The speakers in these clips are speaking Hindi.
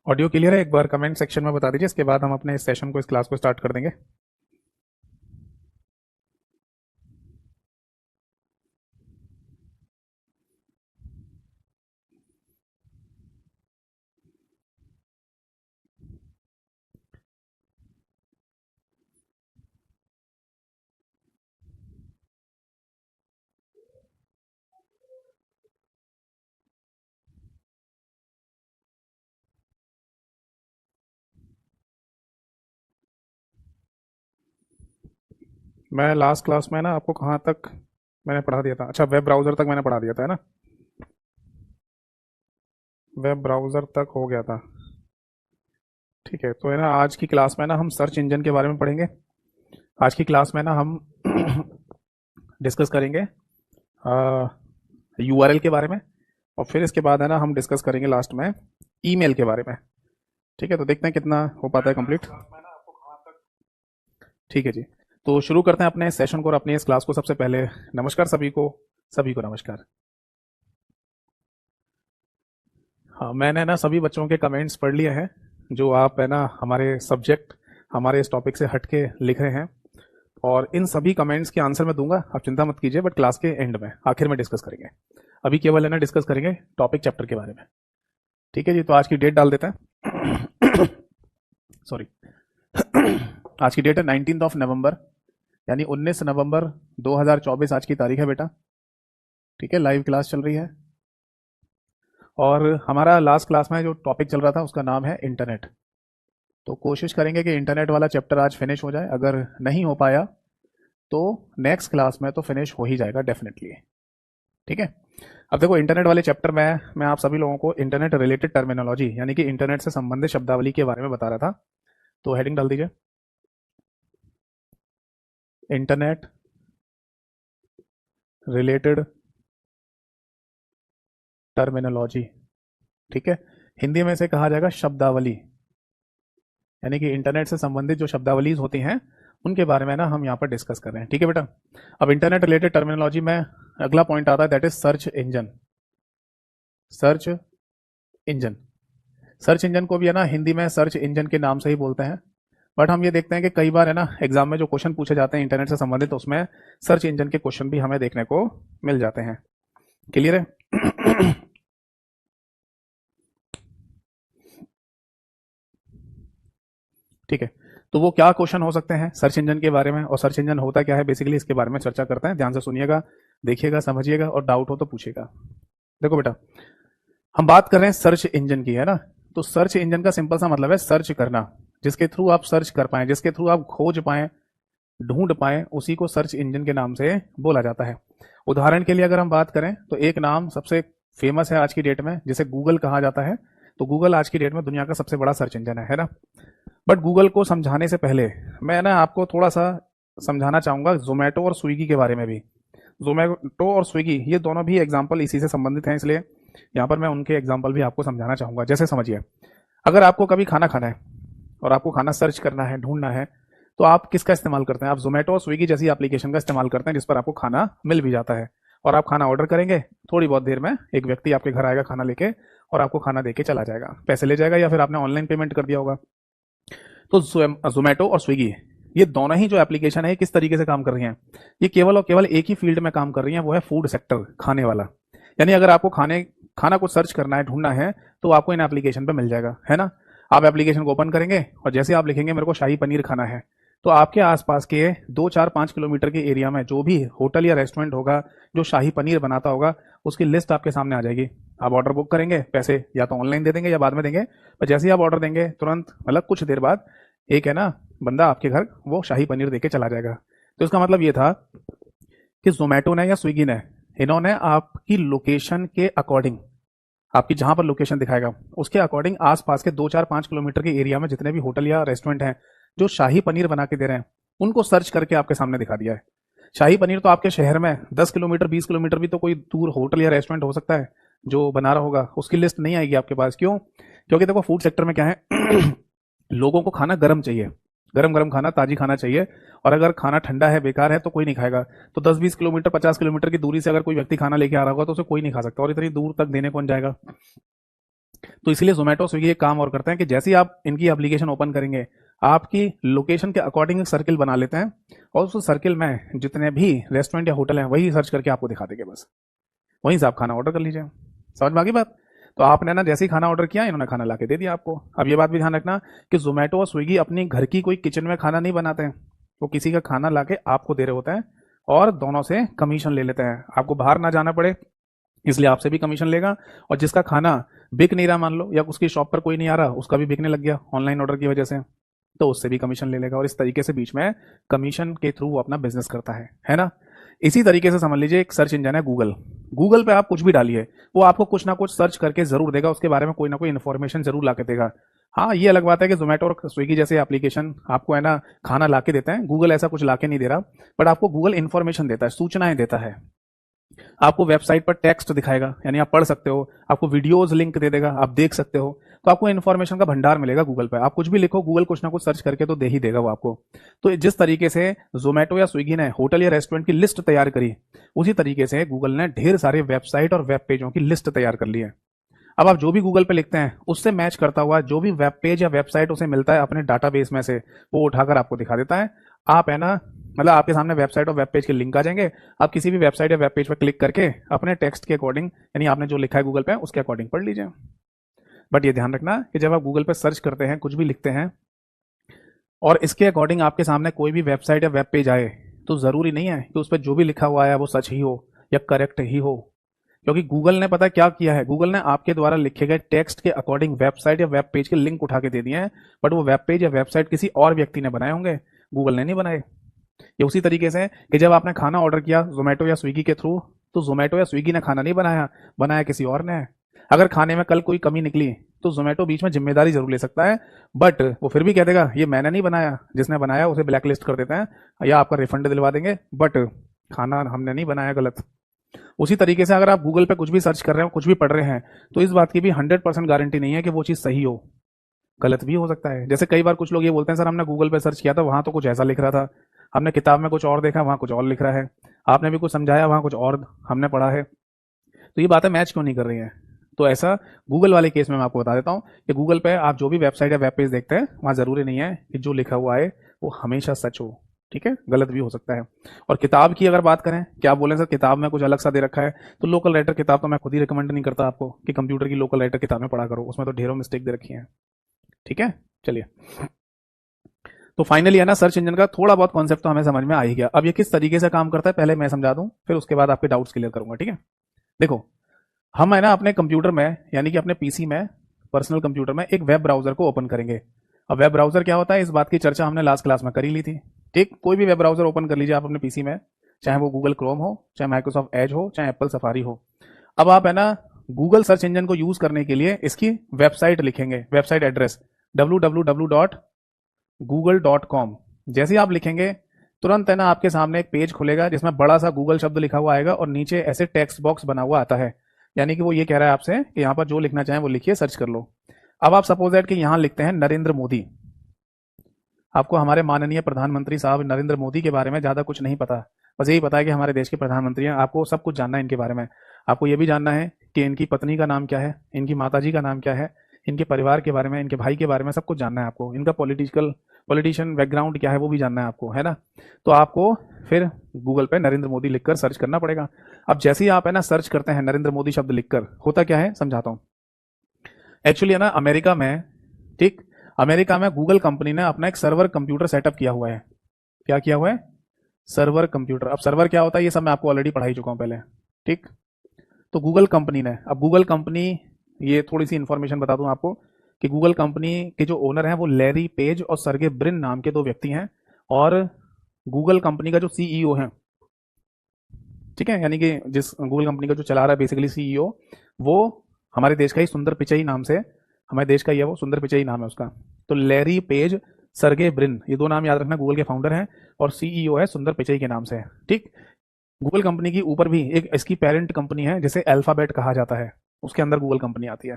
ऑडियो क्लियर है? एक बार कमेंट सेक्शन में बता दीजिए, इसके बाद हम अपने इस सेशन को, इस क्लास को स्टार्ट कर देंगे। मैं लास्ट क्लास में ना आपको कहाँ तक मैंने पढ़ा दिया था? अच्छा, वेब ब्राउज़र तक मैंने पढ़ा दिया था, है ना? वेब ब्राउज़र तक हो गया था। ठीक है, तो है ना, आज की क्लास में ना हम सर्च इंजन के बारे में पढ़ेंगे। आज की क्लास में ना हम डिस्कस करेंगे यूआरएल के बारे में, और फिर इसके बाद है ना हम डिस्कस करेंगे लास्ट में ईमेल के बारे में। ठीक है, तो देखते हैं कितना हो पाता है कंप्लीट। ठीक है जी, तो शुरू करते हैं अपने सेशन को और अपनी इस क्लास को। सबसे पहले नमस्कार सभी को, सभी को नमस्कार। हाँ, मैंने ना सभी बच्चों के कमेंट्स पढ़ लिए हैं, जो आप है ना हमारे सब्जेक्ट, हमारे इस टॉपिक से हट के लिख रहे हैं, और इन सभी कमेंट्स के आंसर मैं दूंगा, आप चिंता मत कीजिए। बट क्लास के एंड में, आखिर में डिस्कस करेंगे। अभी केवल है ना डिस्कस करेंगे टॉपिक चैप्टर के बारे में। ठीक है जी, तो आज की डेट डाल देते हैं। सॉरी। आज की डेट है 19 नवंबर, यानी 19 नवंबर 2024 आज की तारीख है बेटा। ठीक है, लाइव क्लास चल रही है, और हमारा लास्ट क्लास में जो टॉपिक चल रहा था उसका नाम है इंटरनेट। तो कोशिश करेंगे कि इंटरनेट वाला चैप्टर आज फिनिश हो जाए। अगर नहीं हो पाया तो नेक्स्ट क्लास में तो फिनिश हो ही जाएगा डेफिनेटली। ठीक है, अब देखो इंटरनेट वाले चैप्टर में मैं आप सभी लोगों को इंटरनेट रिलेटेड टर्मिनोलॉजी, यानी कि इंटरनेट से संबंधित शब्दावली के बारे में बता रहा था। तो हेडिंग डाल दीजिए, इंटरनेट रिलेटेड टर्मिनोलॉजी। ठीक है, हिंदी में इसे कहा जाएगा शब्दावली, यानी कि इंटरनेट से संबंधित जो शब्दावलीज होती हैं उनके बारे में ना हम यहाँ पर डिस्कस कर रहे हैं। ठीक है बेटा, अब इंटरनेट रिलेटेड टर्मिनोलॉजी में अगला पॉइंट आता है, that is search engine. Search engine, search engine को भी है ना हिंदी में सर्च इंजन के नाम से ही बोलते हैं। बट हम ये देखते हैं कि कई बार है ना एग्जाम में जो क्वेश्चन पूछे जाते हैं इंटरनेट से संबंधित, उसमें सर्च इंजन के क्वेश्चन भी हमें देखने को मिल जाते हैं। क्लियर है? ठीक है, तो वो क्या क्वेश्चन हो सकते हैं सर्च इंजन के बारे में, और सर्च इंजन होता क्या है बेसिकली, इसके बारे में चर्चा करते हैं। ध्यान से सुनिएगा, देखिएगा, समझिएगा, और डाउट हो तो पूछिएगा। देखो बेटा, हम बात कर रहे हैं सर्च इंजन की, है ना? तो सर्च इंजन का सिंपल सा मतलब है सर्च करना, जिसके थ्रू आप सर्च कर पाए, जिसके थ्रू आप खोज पाए, ढूंढ पाए, उसी को सर्च इंजन के नाम से बोला जाता है। उदाहरण के लिए अगर हम बात करें तो एक नाम सबसे फेमस है आज की डेट में, जिसे गूगल कहा जाता है। तो गूगल आज की डेट में दुनिया का सबसे बड़ा सर्च इंजन है ना? बट गूगल को समझाने से पहले मैं ना आपको थोड़ा सा समझाना चाहूंगा जोमेटो और स्विगी के बारे में भी। जोमेटो और स्विगी ये दोनों भी एग्जाम्पल इसी से संबंधित हैं, इसलिए यहाँ पर मैं उनके एग्जाम्पल भी आपको समझाना चाहूंगा। जैसे समझिए, अगर आपको कभी खाना खाना है और आपको खाना सर्च करना है, ढूंढना है, तो आप किसका इस्तेमाल करते हैं? आप जोमेटो और स्विगी जैसी एप्लीकेशन का इस्तेमाल करते हैं, जिस पर आपको खाना मिल भी जाता है। और आप खाना ऑर्डर करेंगे, थोड़ी बहुत देर में एक व्यक्ति आपके घर आएगा खाना लेके, और आपको खाना देके चला जाएगा, पैसे ले जाएगा, या फिर आपने ऑनलाइन पेमेंट कर दिया होगा। तो जोमेटो और स्विगी ये दोनों ही जो एप्लीकेशन है किस तरीके से काम कर रही हैं? ये केवल और केवल एक ही फील्ड में काम कर रही हैं, वो है फूड सेक्टर, खाने वाला। यानी अगर आपको खाना को सर्च करना है, ढूंढना है, तो आपको इन एप्लीकेशन पे मिल जाएगा, है ना? आप एप्लीकेशन को ओपन करेंगे और जैसे आप लिखेंगे मेरे को शाही पनीर खाना है, तो आपके आसपास के 2 4 5 किलोमीटर के एरिया में जो भी होटल या रेस्टोरेंट होगा जो शाही पनीर बनाता होगा, उसकी लिस्ट आपके सामने आ जाएगी। आप ऑर्डर बुक करेंगे, पैसे या तो ऑनलाइन दे देंगे या बाद में देंगे, पर जैसे ही आप ऑर्डर देंगे तुरंत, मतलब कुछ देर बाद, एक है ना बंदा आपके घर वो शाही पनीर देके चला जाएगा। तो इसका मतलब ये था कि जोमेटो ने या स्विगी ने, इन्होंने आपकी लोकेशन के अकॉर्डिंग, आपकी जहां पर लोकेशन दिखाएगा उसके अकॉर्डिंग आसपास के 2 4 5 किलोमीटर के एरिया में जितने भी होटल या रेस्टोरेंट हैं जो शाही पनीर बना के दे रहे हैं, उनको सर्च करके आपके सामने दिखा दिया है। शाही पनीर तो आपके शहर में 10 किलोमीटर 20 किलोमीटर भी तो कोई दूर होटल या रेस्टोरेंट हो सकता है जो बना रहा होगा, उसकी लिस्ट नहीं आएगी आपके पास। क्यों? क्योंकि देखो फूड सेक्टर में क्या है, लोगों को खाना गर्म चाहिए, गरम गरम खाना, ताजी खाना चाहिए। और अगर खाना ठंडा है, बेकार है, तो कोई नहीं खाएगा। तो 10 20 किलोमीटर 50 किलोमीटर की दूरी से अगर कोई व्यक्ति खाना लेके आ रहा होगा तो उसे कोई नहीं खा सकता, और इतनी दूर तक देने कौन जाएगा? तो इसलिए जोमेटो स्विगी एक काम और करते हैं कि जैसे ही आप इनकी एप्लीकेशन ओपन करेंगे, आपकी लोकेशन के अकॉर्डिंग एक सर्किल बना लेते हैं और उस सर्किल में जितने भी रेस्टोरेंट या होटल हैं वही सर्च करके आपको दिखा देंगे। बस वहीं से आप खाना ऑर्डर कर लीजिए। समझ में आ गई बात? तो आपने ना जैसे ही खाना ऑर्डर किया, इन्होंने खाना लाके दे दिया आपको। अब ये बात भी ध्यान रखना कि जोमेटो और स्विगी अपनी घर की कोई किचन में खाना नहीं बनाते हैं, वो किसी का खाना लाके आपको दे रहे होते हैं और दोनों से कमीशन ले लेते हैं। आपको बाहर ना जाना पड़े इसलिए आपसे भी कमीशन लेगा, और जिसका खाना बिक नहीं रहा मान लो, या उसकी शॉप पर कोई नहीं आ रहा, उसका भी बिकने लग गया ऑनलाइन ऑर्डर की वजह से, तो उससे भी कमीशन ले लेगा। और इस तरीके से बीच में कमीशन के थ्रू वो अपना बिजनेस करता है ना। इसी तरीके से समझ लीजिए एक सर्च इंजन है गूगल। गूगल पे आप कुछ भी डालिए, वो आपको कुछ ना कुछ सर्च करके जरूर देगा, उसके बारे में कोई ना कोई इन्फॉर्मेशन जरूर ला के देगा। हाँ, ये अलग बात है कि जोमेटो और स्विगी जैसे एप्लीकेशन आपको है ना खाना ला के देते हैं, गूगल ऐसा कुछ ला के नहीं दे रहा, बट आपको गूगल इन्फॉर्मेशन देता है, सूचनाएं देता है। आपको वेबसाइट पर टेक्स्ट दिखाएगा, यानी आप पढ़ सकते हो, आपको वीडियोस लिंक दे देगा, आप देख सकते हो। तो आपको इन्फॉर्मेशन का भंडार मिलेगा गूगल पे। आप कुछ भी लिखो, गूगल कुछ ना कुछ सर्च करके तो दे ही देगा वो आपको। तो जिस तरीके से जोमेटो या स्विगी ने होटल या रेस्टोरेंट की लिस्ट तैयार करी, उसी तरीके से गूगल ने ढेर सारे वेबसाइट और वेब पेजों की लिस्ट तैयार कर ली है। अब आप जो भी गूगल पे लिखते हैं उससे मैच करता हुआ जो भी वेब पेज या वेबसाइट उसे मिलता है अपने डाटाबेस में से, वो उठाकर आपको दिखा देता है। आप है ना, मतलब आपके सामने वेबसाइट और वेब पेज के लिंक आ जाएंगे, आप किसी भी वेबसाइट या वेब पेज पर क्लिक करके अपने टेक्स्ट के अकॉर्डिंग, यानी आपने जो लिखा है गूगल पे उसके अकॉर्डिंग पढ़ लीजिए। बट ये ध्यान रखना कि जब आप गूगल पे सर्च करते हैं, कुछ भी लिखते हैं, और इसके अकॉर्डिंग आपके सामने कोई भी वेबसाइट या वेब पेज आए, तो जरूरी नहीं है कि उस पर जो भी लिखा हुआ है वो सच ही हो या करेक्ट ही हो। क्योंकि गूगल ने पता क्या किया है, गूगल ने आपके द्वारा लिखे गए टेक्स्ट के अकॉर्डिंग वेबसाइट या वेब पेज के लिंक उठा के दे दिए हैं, बट वो वेब पेज या वेबसाइट किसी और व्यक्ति ने बनाए होंगे, गूगल ने नहीं बनाए। ये उसी तरीके से कि जब आपने खाना ऑर्डर किया जोमेटो या स्विगी के थ्रू, तो जोमेटो या स्विगी ने खाना नहीं बनाया, बनाया किसी और ने है। अगर खाने में कल कोई कमी निकली तो जोमेटो बीच में जिम्मेदारी जरूर ले सकता है, बट वो फिर भी कह देगा ये मैंने नहीं बनाया, जिसने बनाया उसे ब्लैक लिस्ट कर देते हैं या आपका रिफंड दिलवा देंगे, बट खाना हमने नहीं बनाया गलत। उसी तरीके से अगर आप गूगल पे कुछ भी सर्च कर रहे हो, कुछ भी पढ़ रहे हैं, तो इस बात की भी 100% गारंटी नहीं है कि वो चीज़ सही हो, गलत भी हो सकता है। जैसे कई बार कुछ लोग ये बोलते हैं सर हमने गूगल पे सर्च किया था, वहां तो कुछ ऐसा लिख रहा था, हमने किताब में कुछ और देखा, वहां कुछ और लिख रहा है, आपने भी कुछ समझाया, वहां कुछ और हमने पढ़ा है, तो ये बातें मैच क्यों नहीं कर रही हैं? तो ऐसा गूगल वाले केस में मैं आपको बता देता हूँ कि गूगल पे आप जो भी वेबसाइट या वेब पेज देखते हैं, वहां जरूरी नहीं है कि जो लिखा हुआ है वो हमेशा सच हो, ठीक है, गलत भी हो सकता है। और किताब की अगर बात करें, क्या बोले सर किताब में कुछ अलग सा दे रखा है, तो लोकल राइटर किताब तो मैं खुद ही रिकमेंड नहीं करता आपको कि कंप्यूटर की लोकल राइटर किताबें पढ़ा करो, उसमें तो ढेरों मिस्टेक दे रखी है, ठीक है। चलिए, तो फाइनली है ना सर्च इंजन का थोड़ा बहुत कॉन्सेप्ट तो हमें समझ में आ ही गया। अब ये किस तरीके से काम करता है पहले मैं समझा दूं, फिर उसके बाद आपके डाउट्स क्लियर करूंगा, ठीक है। देखो, हम है ना अपने कंप्यूटर में, यानी कि अपने पीसी में, पर्सनल कंप्यूटर में एक वेब ब्राउजर को ओपन करेंगे। अब वेब ब्राउजर क्या होता है, इस बात की चर्चा हमने लास्ट क्लास में करी ली थी, ठीक। कोई भी वेब ब्राउजर ओपन कर लीजिए आप अपने पीसी में, चाहे वो गूगल क्रोम हो, चाहे माइक्रोसॉफ्ट एज हो, चाहे एप्पल सफारी हो। अब आप है ना गूगल सर्च इंजन को यूज करने के लिए इसकी वेबसाइट लिखेंगे, वेबसाइट एड्रेस www.google.com। जैसे ही आप लिखेंगे, तुरंत है ना आपके सामने एक पेज खुलेगा जिसमें बड़ा सा गूगल शब्द लिखा हुआ आएगा और नीचे ऐसे टेक्स्ट बॉक्स बना हुआ आता है, यानी कि वो ये कह रहा है आपसे कि यहाँ पर जो लिखना चाहें वो लिखिए, सर्च कर लो। अब आप सपोज दैट कि यहाँ लिखते हैं नरेंद्र मोदी। आपको हमारे माननीय प्रधानमंत्री साहब नरेंद्र मोदी के बारे में ज्यादा कुछ नहीं पता, बस यही पता है कि हमारे देश के प्रधानमंत्री हैं। आपको सब कुछ जानना है इनके बारे में। आपको ये भी जानना है कि इनकी पत्नी का नाम क्या है, इनकी माताजी का नाम क्या है, इनके परिवार के बारे में, इनके भाई के बारे में सब कुछ जानना है आपको। इनका पॉलिटिशियन बैकग्राउंड क्या है वो भी जानना है आपको, है ना। तो आपको फिर गूगल पे नरेंद्र मोदी लिखकर सर्च करना पड़ेगा। अब जैसे ही आप है ना सर्च करते हैं नरेंद्र मोदी शब्द लिखकर, होता क्या है समझाता हूं। एक्चुअली है ना अमेरिका में, ठीक, अमेरिका में गूगल कंपनी ने अपना एक सर्वर कंप्यूटर सेटअप किया हुआ है। क्या किया हुआ है? Server computer. अब सर्वर क्या होता है ये सब मैं आपको ऑलरेडी पढ़ा ही चुका हूं पहले, ठीक। तो गूगल कंपनी ने, अब गूगल कंपनी, ये थोड़ी सी इंफॉर्मेशन बता दूं आपको कि गूगल कंपनी के जो ओनर हैं वो लैरी पेज और सर्गे ब्रिन नाम के दो व्यक्ति हैं, और गूगल कंपनी का जो सीईओ है, ठीक है, यानी कि जिस गूगल कंपनी का जो चला रहा है बेसिकली सीईओ, वो हमारे देश का ही सुंदर पिचई नाम से, हमारे देश का ही है वो, सुंदर पिचई नाम है उसका। तो लैरी पेज, सर्गे ब्रिन, ये दो नाम याद रखना, गूगल के फाउंडर हैं, और सीईओ है सुंदर पिचई के नाम से, ठीक। गूगल कंपनी की ऊपर भी एक इसकी पेरेंट कंपनी है जिसे अल्फाबेट कहा जाता है, उसके अंदर गूगल कंपनी आती है,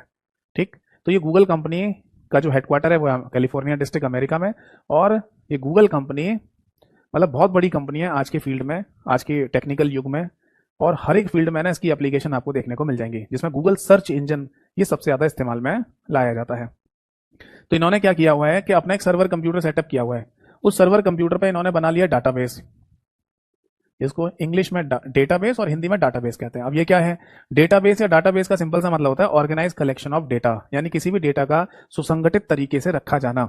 ठीक। तो ये गूगल कंपनी का जो हेडक्वार्टर है वो कैलिफोर्निया डिस्ट्रिक्ट अमेरिका में, और ये गूगल कंपनी मतलब बहुत बड़ी कंपनी है आज के फील्ड में, आज के टेक्निकल युग में, और हर एक फील्ड में ना इसकी एप्लीकेशन आपको देखने को मिल जाएंगी, जिसमें गूगल सर्च इंजन ये सबसे ज़्यादा इस्तेमाल में लाया जाता है। तो इन्होंने क्या किया हुआ है कि अपना एक सर्वर कंप्यूटर सेटअप किया हुआ है। उस सर्वर कंप्यूटर पे इन्होंने बना लिया डाटाबेस, इसको इंग्लिश में डेटाबेस और हिंदी में डाटाबेस कहते हैं। अब ये क्या है, डेटाबेस या डाटाबेस का सिंपल सा मतलब होता है ऑर्गेनाइज कलेक्शन ऑफ डेटा, यानी किसी भी डेटा का सुसंगठित तरीके से रखा जाना।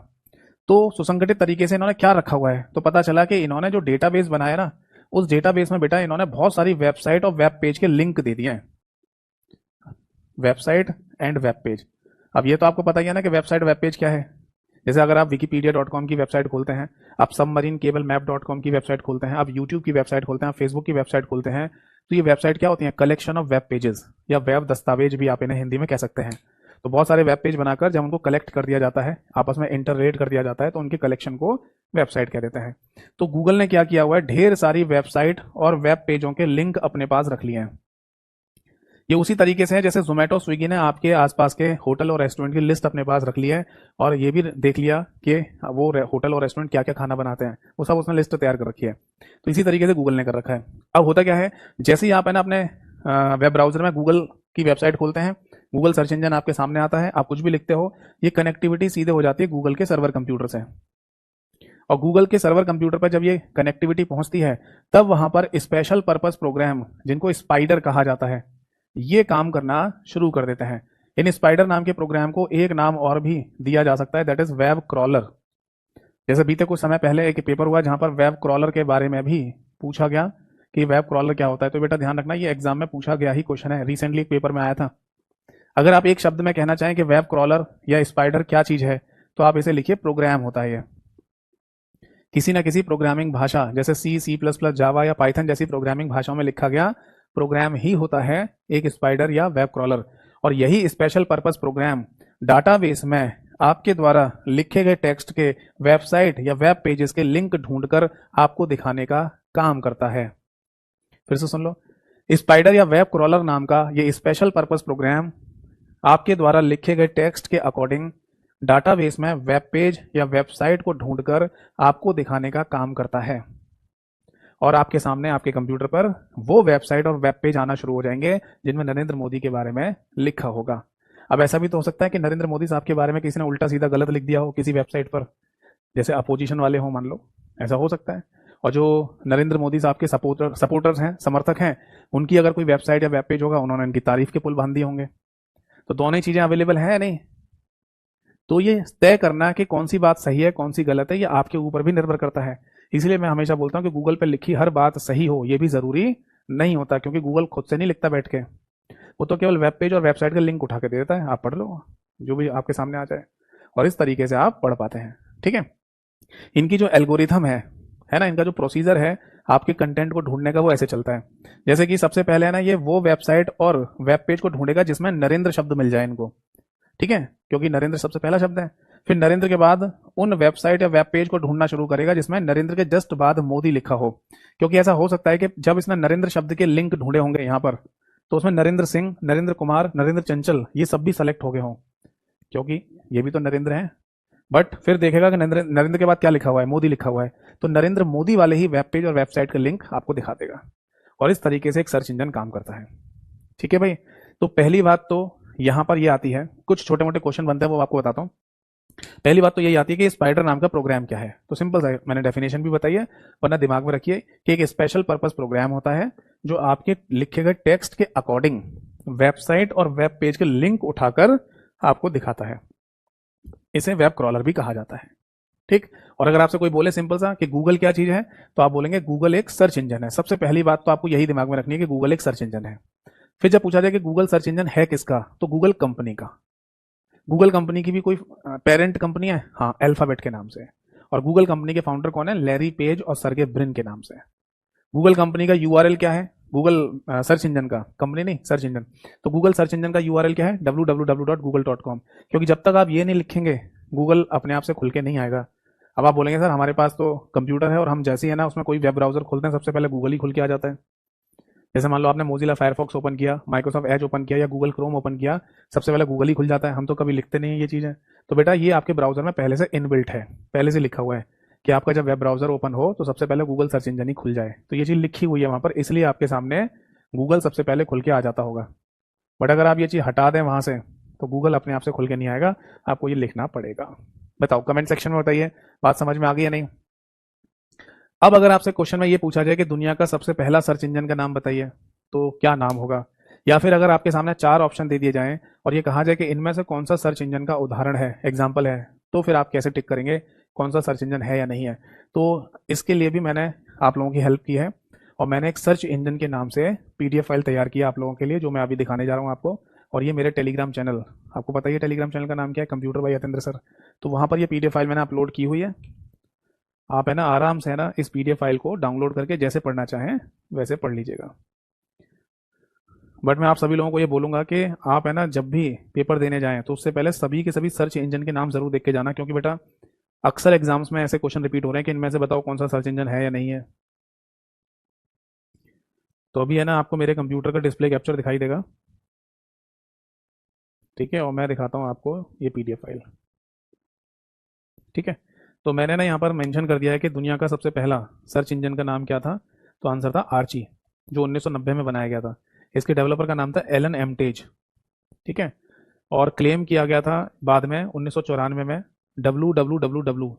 तो सुसंगठित तरीके से इन्होंने क्या रखा हुआ है, तो पता चला कि इन्होंने जो डेटाबेस बनाया ना, उस डेटाबेस में बेटा इन्होंने बहुत सारी वेबसाइट और वेब पेज के लिंक दे दिए हैं। Website and web page. अब ये तो आपको पता ही है ना कि वेबसाइट वेब पेज क्या है। जैसे अगर आप wikipedia.com की वेबसाइट खोलते हैं, आप सबमरीन केबल मैप.com की वेबसाइट खोलते हैं, आप यूट्यूब की वेबसाइट खोलते हैं, आप फेसबुक की वेबसाइट खोलते हैं, तो ये वेबसाइट क्या होती है, कलेक्शन ऑफ वेब पेजेस या वेब दस्तावेज भी आप इन्हें हिंदी में कह सकते हैं। तो बहुत सारे वेब पेज बनाकर जब उनको कलेक्ट कर दिया जाता है, आपस में इंटररेट कर दिया जाता है, तो उनके कलेक्शन को वेबसाइट कह देते हैं। तो गूगल ने क्या किया हुआ है, ढेर सारी वेबसाइट और वेब पेजों के लिंक अपने पास रख लिए हैं। ये उसी तरीके से है जैसे जोमेटो स्विगी ने आपके आसपास के होटल और रेस्टोरेंट की लिस्ट अपने पास रख ली है, और ये भी देख लिया कि वो होटल और रेस्टोरेंट क्या क्या खाना बनाते हैं, वो सब उसने लिस्ट तैयार कर रखी है। तो इसी तरीके से गूगल ने कर रखा है। अब होता क्या है, जैसे ही आप है ना अपने वेब ब्राउजर में गूगल की वेबसाइट खोलते हैं, गूगल सर्च इंजन आपके सामने आता है, आप कुछ भी लिखते हो, ये कनेक्टिविटी सीधे हो जाती है गूगल के सर्वर कंप्यूटर से। और गूगल के सर्वर कंप्यूटर पर जब ये कनेक्टिविटी पहुंचती है, तब वहां पर स्पेशल पर्पस प्रोग्राम, जिनको स्पाइडर कहा जाता है, ये काम करना शुरू कर देते हैं। इन स्पाइडर नाम के प्रोग्राम को एक नाम और भी दिया जा सकता है, दैट इज वेब क्रॉलर। जैसे बीते कुछ समय पहले एक पेपर हुआ जहां पर वेब क्रॉलर के बारे में भी पूछा गया कि वेब क्रॉलर क्या होता है। तो बेटा ध्यान रखना, ये एग्जाम में पूछा गया ही क्वेश्चन है, रिसेंटली एक पेपर में आया था। अगर आप एक शब्द में कहना चाहें कि वेब क्रॉलर या स्पाइडर क्या चीज है, तो आप इसे लिखिए प्रोग्राम होता है। ये किसी न किसी प्रोग्रामिंग भाषा जैसे C++, जावा या पाइथन जैसी प्रोग्रामिंग भाषाओं में लिखा गया प्रोग्राम ही होता है एक स्पाइडर या वेब क्रॉलर। और यही स्पेशल पर्पस प्रोग्राम डाटाबेस में आपके द्वारा लिखे गए टेक्स्ट के वेबसाइट या वेब पेजेस के लिंक ढूंढकर आपको दिखाने का काम करता है। फिर से सुन लो, स्पाइडर या वेब क्रॉलर नाम का ये स्पेशल पर्पस प्रोग्राम आपके द्वारा लिखे गए टेक्स्ट के अकॉर्डिंग डाटाबेस में वेब पेज या वेबसाइट को ढूंढकर आपको दिखाने का काम करता है। और आपके सामने आपके कंप्यूटर पर वो वेबसाइट और वेब पेज आना शुरू हो जाएंगे जिनमें नरेंद्र मोदी के बारे में लिखा होगा। अब ऐसा भी तो हो सकता है कि नरेंद्र मोदी साहब के बारे में किसी ने उल्टा सीधा गलत लिख दिया हो किसी वेबसाइट पर, जैसे अपोजिशन वाले हो मान लो, ऐसा हो सकता है। और जो नरेंद्र मोदी साहब के सपोर्टर्स हैं, समर्थक हैं, उनकी अगर कोई वेबसाइट या वेब पेज होगा, उन्होंने इनकी तारीफ के पुल बांध दिए होंगे। तो दोनों ही चीजें अवेलेबल है नहीं। तो ये तय करना कि कौन सी बात सही है कौन सी गलत है, ये आपके ऊपर भी निर्भर करता है। इसलिए मैं हमेशा बोलता हूं कि गूगल पे लिखी हर बात सही हो, ये भी जरूरी नहीं होता, क्योंकि गूगल खुद से नहीं लिखता बैठ के, वो तो केवल वेब पेज और वेबसाइट का लिंक उठा के दे देता है, आप पढ़ लो जो भी आपके सामने आ जाए, और इस तरीके से आप पढ़ पाते हैं। ठीक है, इनकी जो एल्गोरिथम है ना, इनका जो प्रोसीजर है आपके कंटेंट को ढूंढने का, वो ऐसे चलता है। जैसे कि सबसे पहले है ना, ये वो वेबसाइट और वेब पेज को ढूंढेगा जिसमें नरेंद्र शब्द मिल जाए इनको, ठीक है, क्योंकि नरेंद्र सबसे पहला शब्द है। फिर नरेंद्र के बाद उन वेबसाइट या वेब पेज को ढूंढना शुरू करेगा जिसमें नरेंद्र के जस्ट बाद मोदी लिखा हो, क्योंकि ऐसा हो सकता है कि जब इसने नरेंद्र शब्द के लिंक ढूंढे होंगे यहाँ पर, तो उसमें नरेंद्र सिंह, नरेंद्र कुमार, नरेंद्र चंचल, ये सब भी सेलेक्ट हो गए हों, क्योंकि ये भी तो नरेंद्र हैं। बट फिर देखेगा कि नरेंद्र के बाद क्या लिखा हुआ है, मोदी लिखा हुआ है, तो नरेंद्र मोदी वाले ही वेब पेज और वेबसाइट का लिंक आपको दिखा देगा। और इस तरीके से एक सर्च इंजन काम करता है। ठीक है भाई, तो पहली बात तो यहां पर ये आती है, कुछ छोटे मोटे क्वेश्चन बनते हैं वो आपको बताता हूं। पहली बात तो यही आती है कि स्पाइडर नाम का प्रोग्राम क्या है। तो सिंपल सा मैंने डेफिनेशन भी बताई है, वरना दिमाग में रखिए कि एक स्पेशल पर्पस प्रोग्राम होता है जो आपके लिखे गए टेक्स्ट के अकॉर्डिंग वेबसाइट और वेब पेज के लिंक उठाकर आपको दिखाता है। इसे वेब क्रॉलर भी कहा जाता है। ठीक, और अगर आपसे कोई बोले सिंपल सा कि गूगल क्या चीज है, तो आप बोलेंगे गूगल एक सर्च इंजन है। सबसे पहली बात तो आपको यही दिमाग में रखनी है कि गूगल एक सर्च इंजन है। फिर जब पूछा जाए कि गूगल सर्च इंजन है किसका, तो गूगल कंपनी का। गूगल कंपनी की भी कोई पेरेंट कंपनी है, हाँ, अल्फाबेट के नाम से। और गूगल कंपनी के फाउंडर कौन है, लैरी पेज और सर्गे ब्रिन के नाम से। गूगल कंपनी का यूआरएल क्या है, गूगल सर्च इंजन का, कंपनी नहीं सर्च इंजन, तो गूगल सर्च इंजन का यूआरएल क्या है, www.google.com। क्योंकि जब तक आप ये नहीं लिखेंगे, गूगल अपने आप से खुल के नहीं आएगा। अब आप बोलेंगे सर हमारे पास तो कंप्यूटर है और हम जैसे ही है ना उसमें कोई वेब ब्राउजर खोलते हैं सबसे पहले गूगल ही खुल के आ जाता है। जैसे मान लो आपने मोजिला फायरफॉक्स ओपन किया, माइक्रोसॉफ्ट एज ओपन किया या गूगल क्रोम ओपन किया, सबसे पहले गूगल ही खुल जाता है। हम तो कभी लिखते नहीं है ये चीज़ें। तो बेटा ये आपके ब्राउजर में पहले से इनबिल्ट है, पहले से लिखा हुआ है कि आपका जब वेब ब्राउजर ओपन हो तो सबसे पहले गूगल सर्च इंजन ही खुल जाए। तो ये चीज़ लिखी हुई है वहाँ पर, इसलिए आपके सामने गूगल सबसे पहले खुल के आ जाता होगा। बट अगर आप ये चीज़ हटा दें वहाँ से, तो गूगल अपने आप से खुल के नहीं आएगा, आपको ये लिखना पड़ेगा। बताओ कमेंट सेक्शन में बताइए, बात समझ में आ गई या नहीं। अब अगर आपसे क्वेश्चन में ये पूछा जाए कि दुनिया का सबसे पहला सर्च इंजन का नाम बताइए, तो क्या नाम होगा? या फिर अगर आपके सामने 4 ऑप्शन दे दिए जाएं और ये कहा जाए कि इनमें से कौन सा सर्च इंजन का उदाहरण है, एग्जाम्पल है, तो फिर आप कैसे टिक करेंगे कौन सा सर्च इंजन है या नहीं है? तो इसके लिए भी मैंने आप लोगों की हेल्प की है और मैंने एक सर्च इंजन के नाम से पीडीएफ फाइल तैयार किया आप लोगों के लिए, जो मैं अभी दिखाने जा रहा हूँ आपको। और ये मेरे टेलीग्राम चैनल, आपको पता ही है टेलीग्राम चैनल का नाम क्या है, कंप्यूटर बाय यतेंद्र सर। तो वहाँ पर ये पीडीएफ फाइल मैंने अपलोड की हुई है। आप है ना आराम से है ना इस पीडीएफ फाइल को डाउनलोड करके जैसे पढ़ना चाहें वैसे पढ़ लीजिएगा। बट मैं आप सभी लोगों को ये बोलूंगा कि आप है ना जब भी पेपर देने जाएं तो उससे पहले सभी के सभी सर्च इंजन के नाम जरूर देख के जाना, क्योंकि बेटा अक्सर एग्जाम्स में ऐसे क्वेश्चन रिपीट हो रहे हैं कि इनमें से बताओ कौन सा सर्च इंजन है या नहीं है। तो अभी है ना आपको मेरे कंप्यूटर का डिस्प्ले कैप्चर दिखाई देगा, ठीक है, और मैं दिखाता हूँ आपको ये पीडीएफ फाइल, ठीक है। तो मैंने ना यहाँ पर मेंशन कर दिया है कि दुनिया का सबसे पहला सर्च इंजन का नाम क्या था, तो आंसर था आर्ची, जो 1990 में बनाया गया था। इसके डेवलपर का नाम था एलन एमटेज, ठीक है। और क्लेम किया गया था बाद में 1994 में डब्लू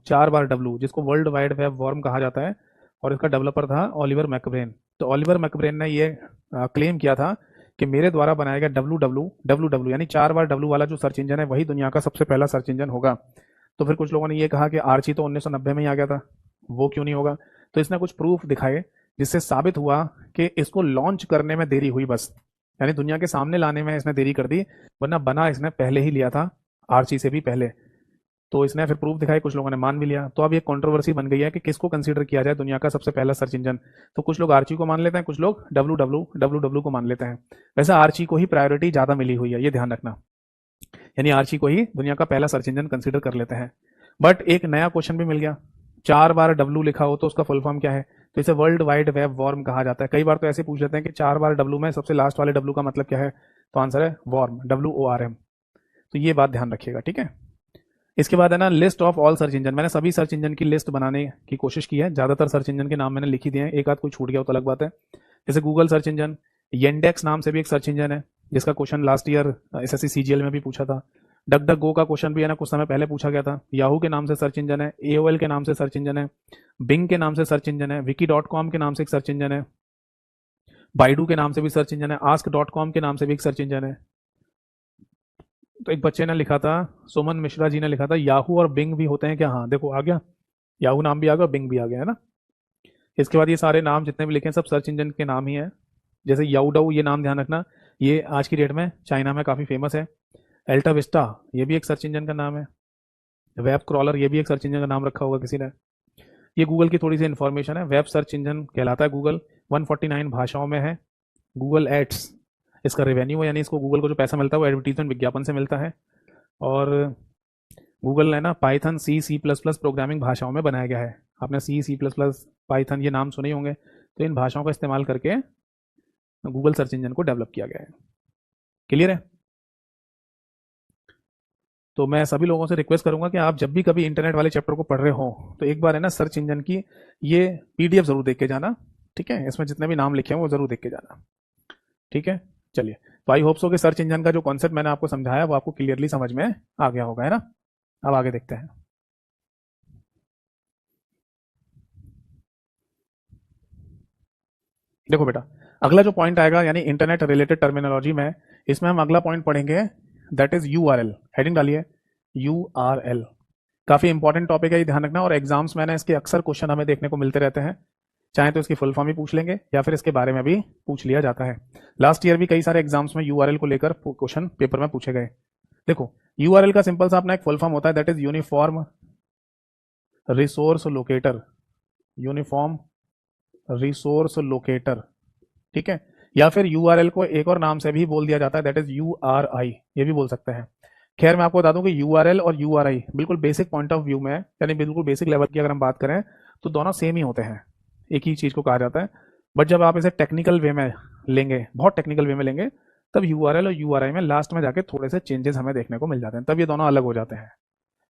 4 बार डब्लू, जिसको वर्ल्ड वाइड वेब वॉर्म कहा जाता है, और इसका डेवलपर था ओलिवर मैकब्रेन। तो ओलिवर मैकब्रेन ने ये क्लेम किया था कि मेरे द्वारा बनाया गया डब्लू यानी 4 बार डब्लू वाला जो सर्च इंजन है वही दुनिया का सबसे पहला सर्च इंजन होगा। तो फिर कुछ लोगों ने ये कहा कि आर्ची तो 1990 में ही आ गया था, वो क्यों नहीं होगा? तो इसने कुछ प्रूफ दिखाए जिससे साबित हुआ कि इसको लॉन्च करने में देरी हुई बस, यानी दुनिया के सामने लाने में इसने देरी कर दी, वरना बना इसने पहले ही लिया था, आर्ची से भी पहले। तो इसने फिर प्रूफ दिखाई, कुछ लोगों ने मान भी लिया। तो अब ये कंट्रोवर्सी बन गई है कि किसको कंसीडर किया जाए दुनिया का सबसे पहला सर्च इंजन। तो कुछ लोग आर्ची को मान लेते हैं, कुछ लोग डब्लू को मान लेते हैं। वैसे आर्ची को ही प्रायोरिटी ज्यादा मिली हुई है, ये ध्यान रखना, यानी आर्ची को ही दुनिया का पहला सर्च इंजन कंसीडर कर लेते हैं। बट एक नया क्वेश्चन भी मिल गया, 4 बार डब्लू लिखा हो तो उसका फुल फॉर्म क्या है? तो इसे वर्ल्ड वाइड वेब वॉर्म कहा जाता है। कई बार तो ऐसे पूछ लेते हैं कि 4 बार डब्लू में सबसे लास्ट वाले डब्लू का मतलब क्या है, तो आंसर है वॉर्म, WORM। तो ये बात ध्यान रखिएगा, ठीक है। इसके बाद है ना list of all search engine, मैंने सभी सर्च इंजन की लिस्ट बनाने की कोशिश की है, ज्यादातर सर्च इंजन के नाम मैंने लिख ही दिए हैं, एक आध कोई छूट गया तो अलग बात है। जैसे गूगल सर्च इंजन, येंडेक्स नाम से भी एक सर्च इंजन है जिसका question last year SSC CGL में भी पूछा था। डक डक गो का क्वेश्चन भी है ना कुछ समय पहले पूछा गया था। याहू के नाम से सर्च इंजन है, AOL के नाम से सर्च इंजन है, बिंग के नाम से सर्च इंजन है, wiki.com के नाम से एक सर्च इंजन है, बाइडू के नाम से भी सर्च इंजन है, ask.com के नाम से भी एक सर्च इंजन है। तो एक बच्चे ने लिखा था, सुमन मिश्रा जी ने लिखा था, याहू और बिंग भी होते हैं क्या? हाँ देखो आ गया, याहू नाम भी आ गया और बिंग भी आ गया, है ना। इसके बाद ये सारे नाम जितने भी लिखे हैं सब सर्च इंजन के नाम ही है। जैसे याउडाउ, ये नाम ध्यान रखना, ये आज की डेट में चाइना में काफ़ी फेमस है। एल्टा विस्टा, ये भी एक सर्च इंजन का नाम है। वेब क्रॉलर, ये भी एक सर्च इंजन का नाम रखा होगा किसी ने। ये गूगल की थोड़ी सी इन्फॉर्मेशन है। वेब सर्च इंजन कहलाता है गूगल, 149 भाषाओं में है। गूगल एड्स, इसका रेवेन्यू यानी इसको गूगल को जो पैसा मिलता है वो एडवर्टीजमेंट विज्ञापन से मिलता है। और गूगल है ना पाइथन C++ प्रोग्रामिंग भाषाओं में बनाया गया है। आपने C++, पाइथन ये नाम सुने होंगे, तो इन भाषाओं का इस्तेमाल करके गूगल सर्च इंजन को डेवलप किया गया है। क्लियर है? तो मैं सभी लोगों से रिक्वेस्ट करूंगा कि आप जब भी कभी इंटरनेट वाले चैप्टर को पढ़ रहे हो तो एक बार है ना सर्च इंजन की ये PDF जरूर देख के जाना, ठीक है। इसमें जितने भी नाम लिखे हैं वो जरूर देख के जाना, ठीक है। चलिए, तो आई होप सो कि सर्च इंजन का जो कॉन्सेप्ट मैंने आपको समझाया वो आपको क्लियरली समझ में आ गया होगा, है ना। अब आगे देखते हैं। देखो बेटा, अगला जो पॉइंट आएगा यानी इंटरनेट रिलेटेड टर्मिनोलॉजी में, इसमें हम अगला पॉइंट पढ़ेंगे, दैट इज URL। हेडिंग डालिए URL। काफी इंपॉर्टेंट टॉपिक है, ये ध्यान रखना, और एग्जाम्स में ना इसके अक्सर क्वेश्चन हमें देखने को मिलते रहते हैं। चाहे तो इसकी फुल फॉर्म ही पूछ लेंगे या फिर इसके बारे में भी पूछ लिया जाता है। लास्ट ईयर भी कई सारे एग्जाम्स में URL को लेकर क्वेश्चन पेपर में पूछे गए। देखो, URL का सिंपल सा अपना एक फुल फॉर्म होता है, that is uniform resource locator. Uniform resource locator, ठीक है। या फिर URL को एक और नाम से भी बोल दिया जाता है, दैट इज URI, ये भी बोल सकते हैं। खैर मैं आपको बता दूं कि URL और URI बिल्कुल बेसिक पॉइंट ऑफ व्यू में, यानी बिल्कुल बेसिक लेवल की अगर हम बात करें तो दोनों सेम ही होते हैं, एक ही चीज को कहा जाता है। बट जब आप इसे टेक्निकल वे में लेंगे, बहुत टेक्निकल वे में लेंगे, तब URL और URI में लास्ट में जाके थोड़े से चेंजेस हमें देखने को मिल जाते हैं, तब ये दोनों अलग हो जाते हैं।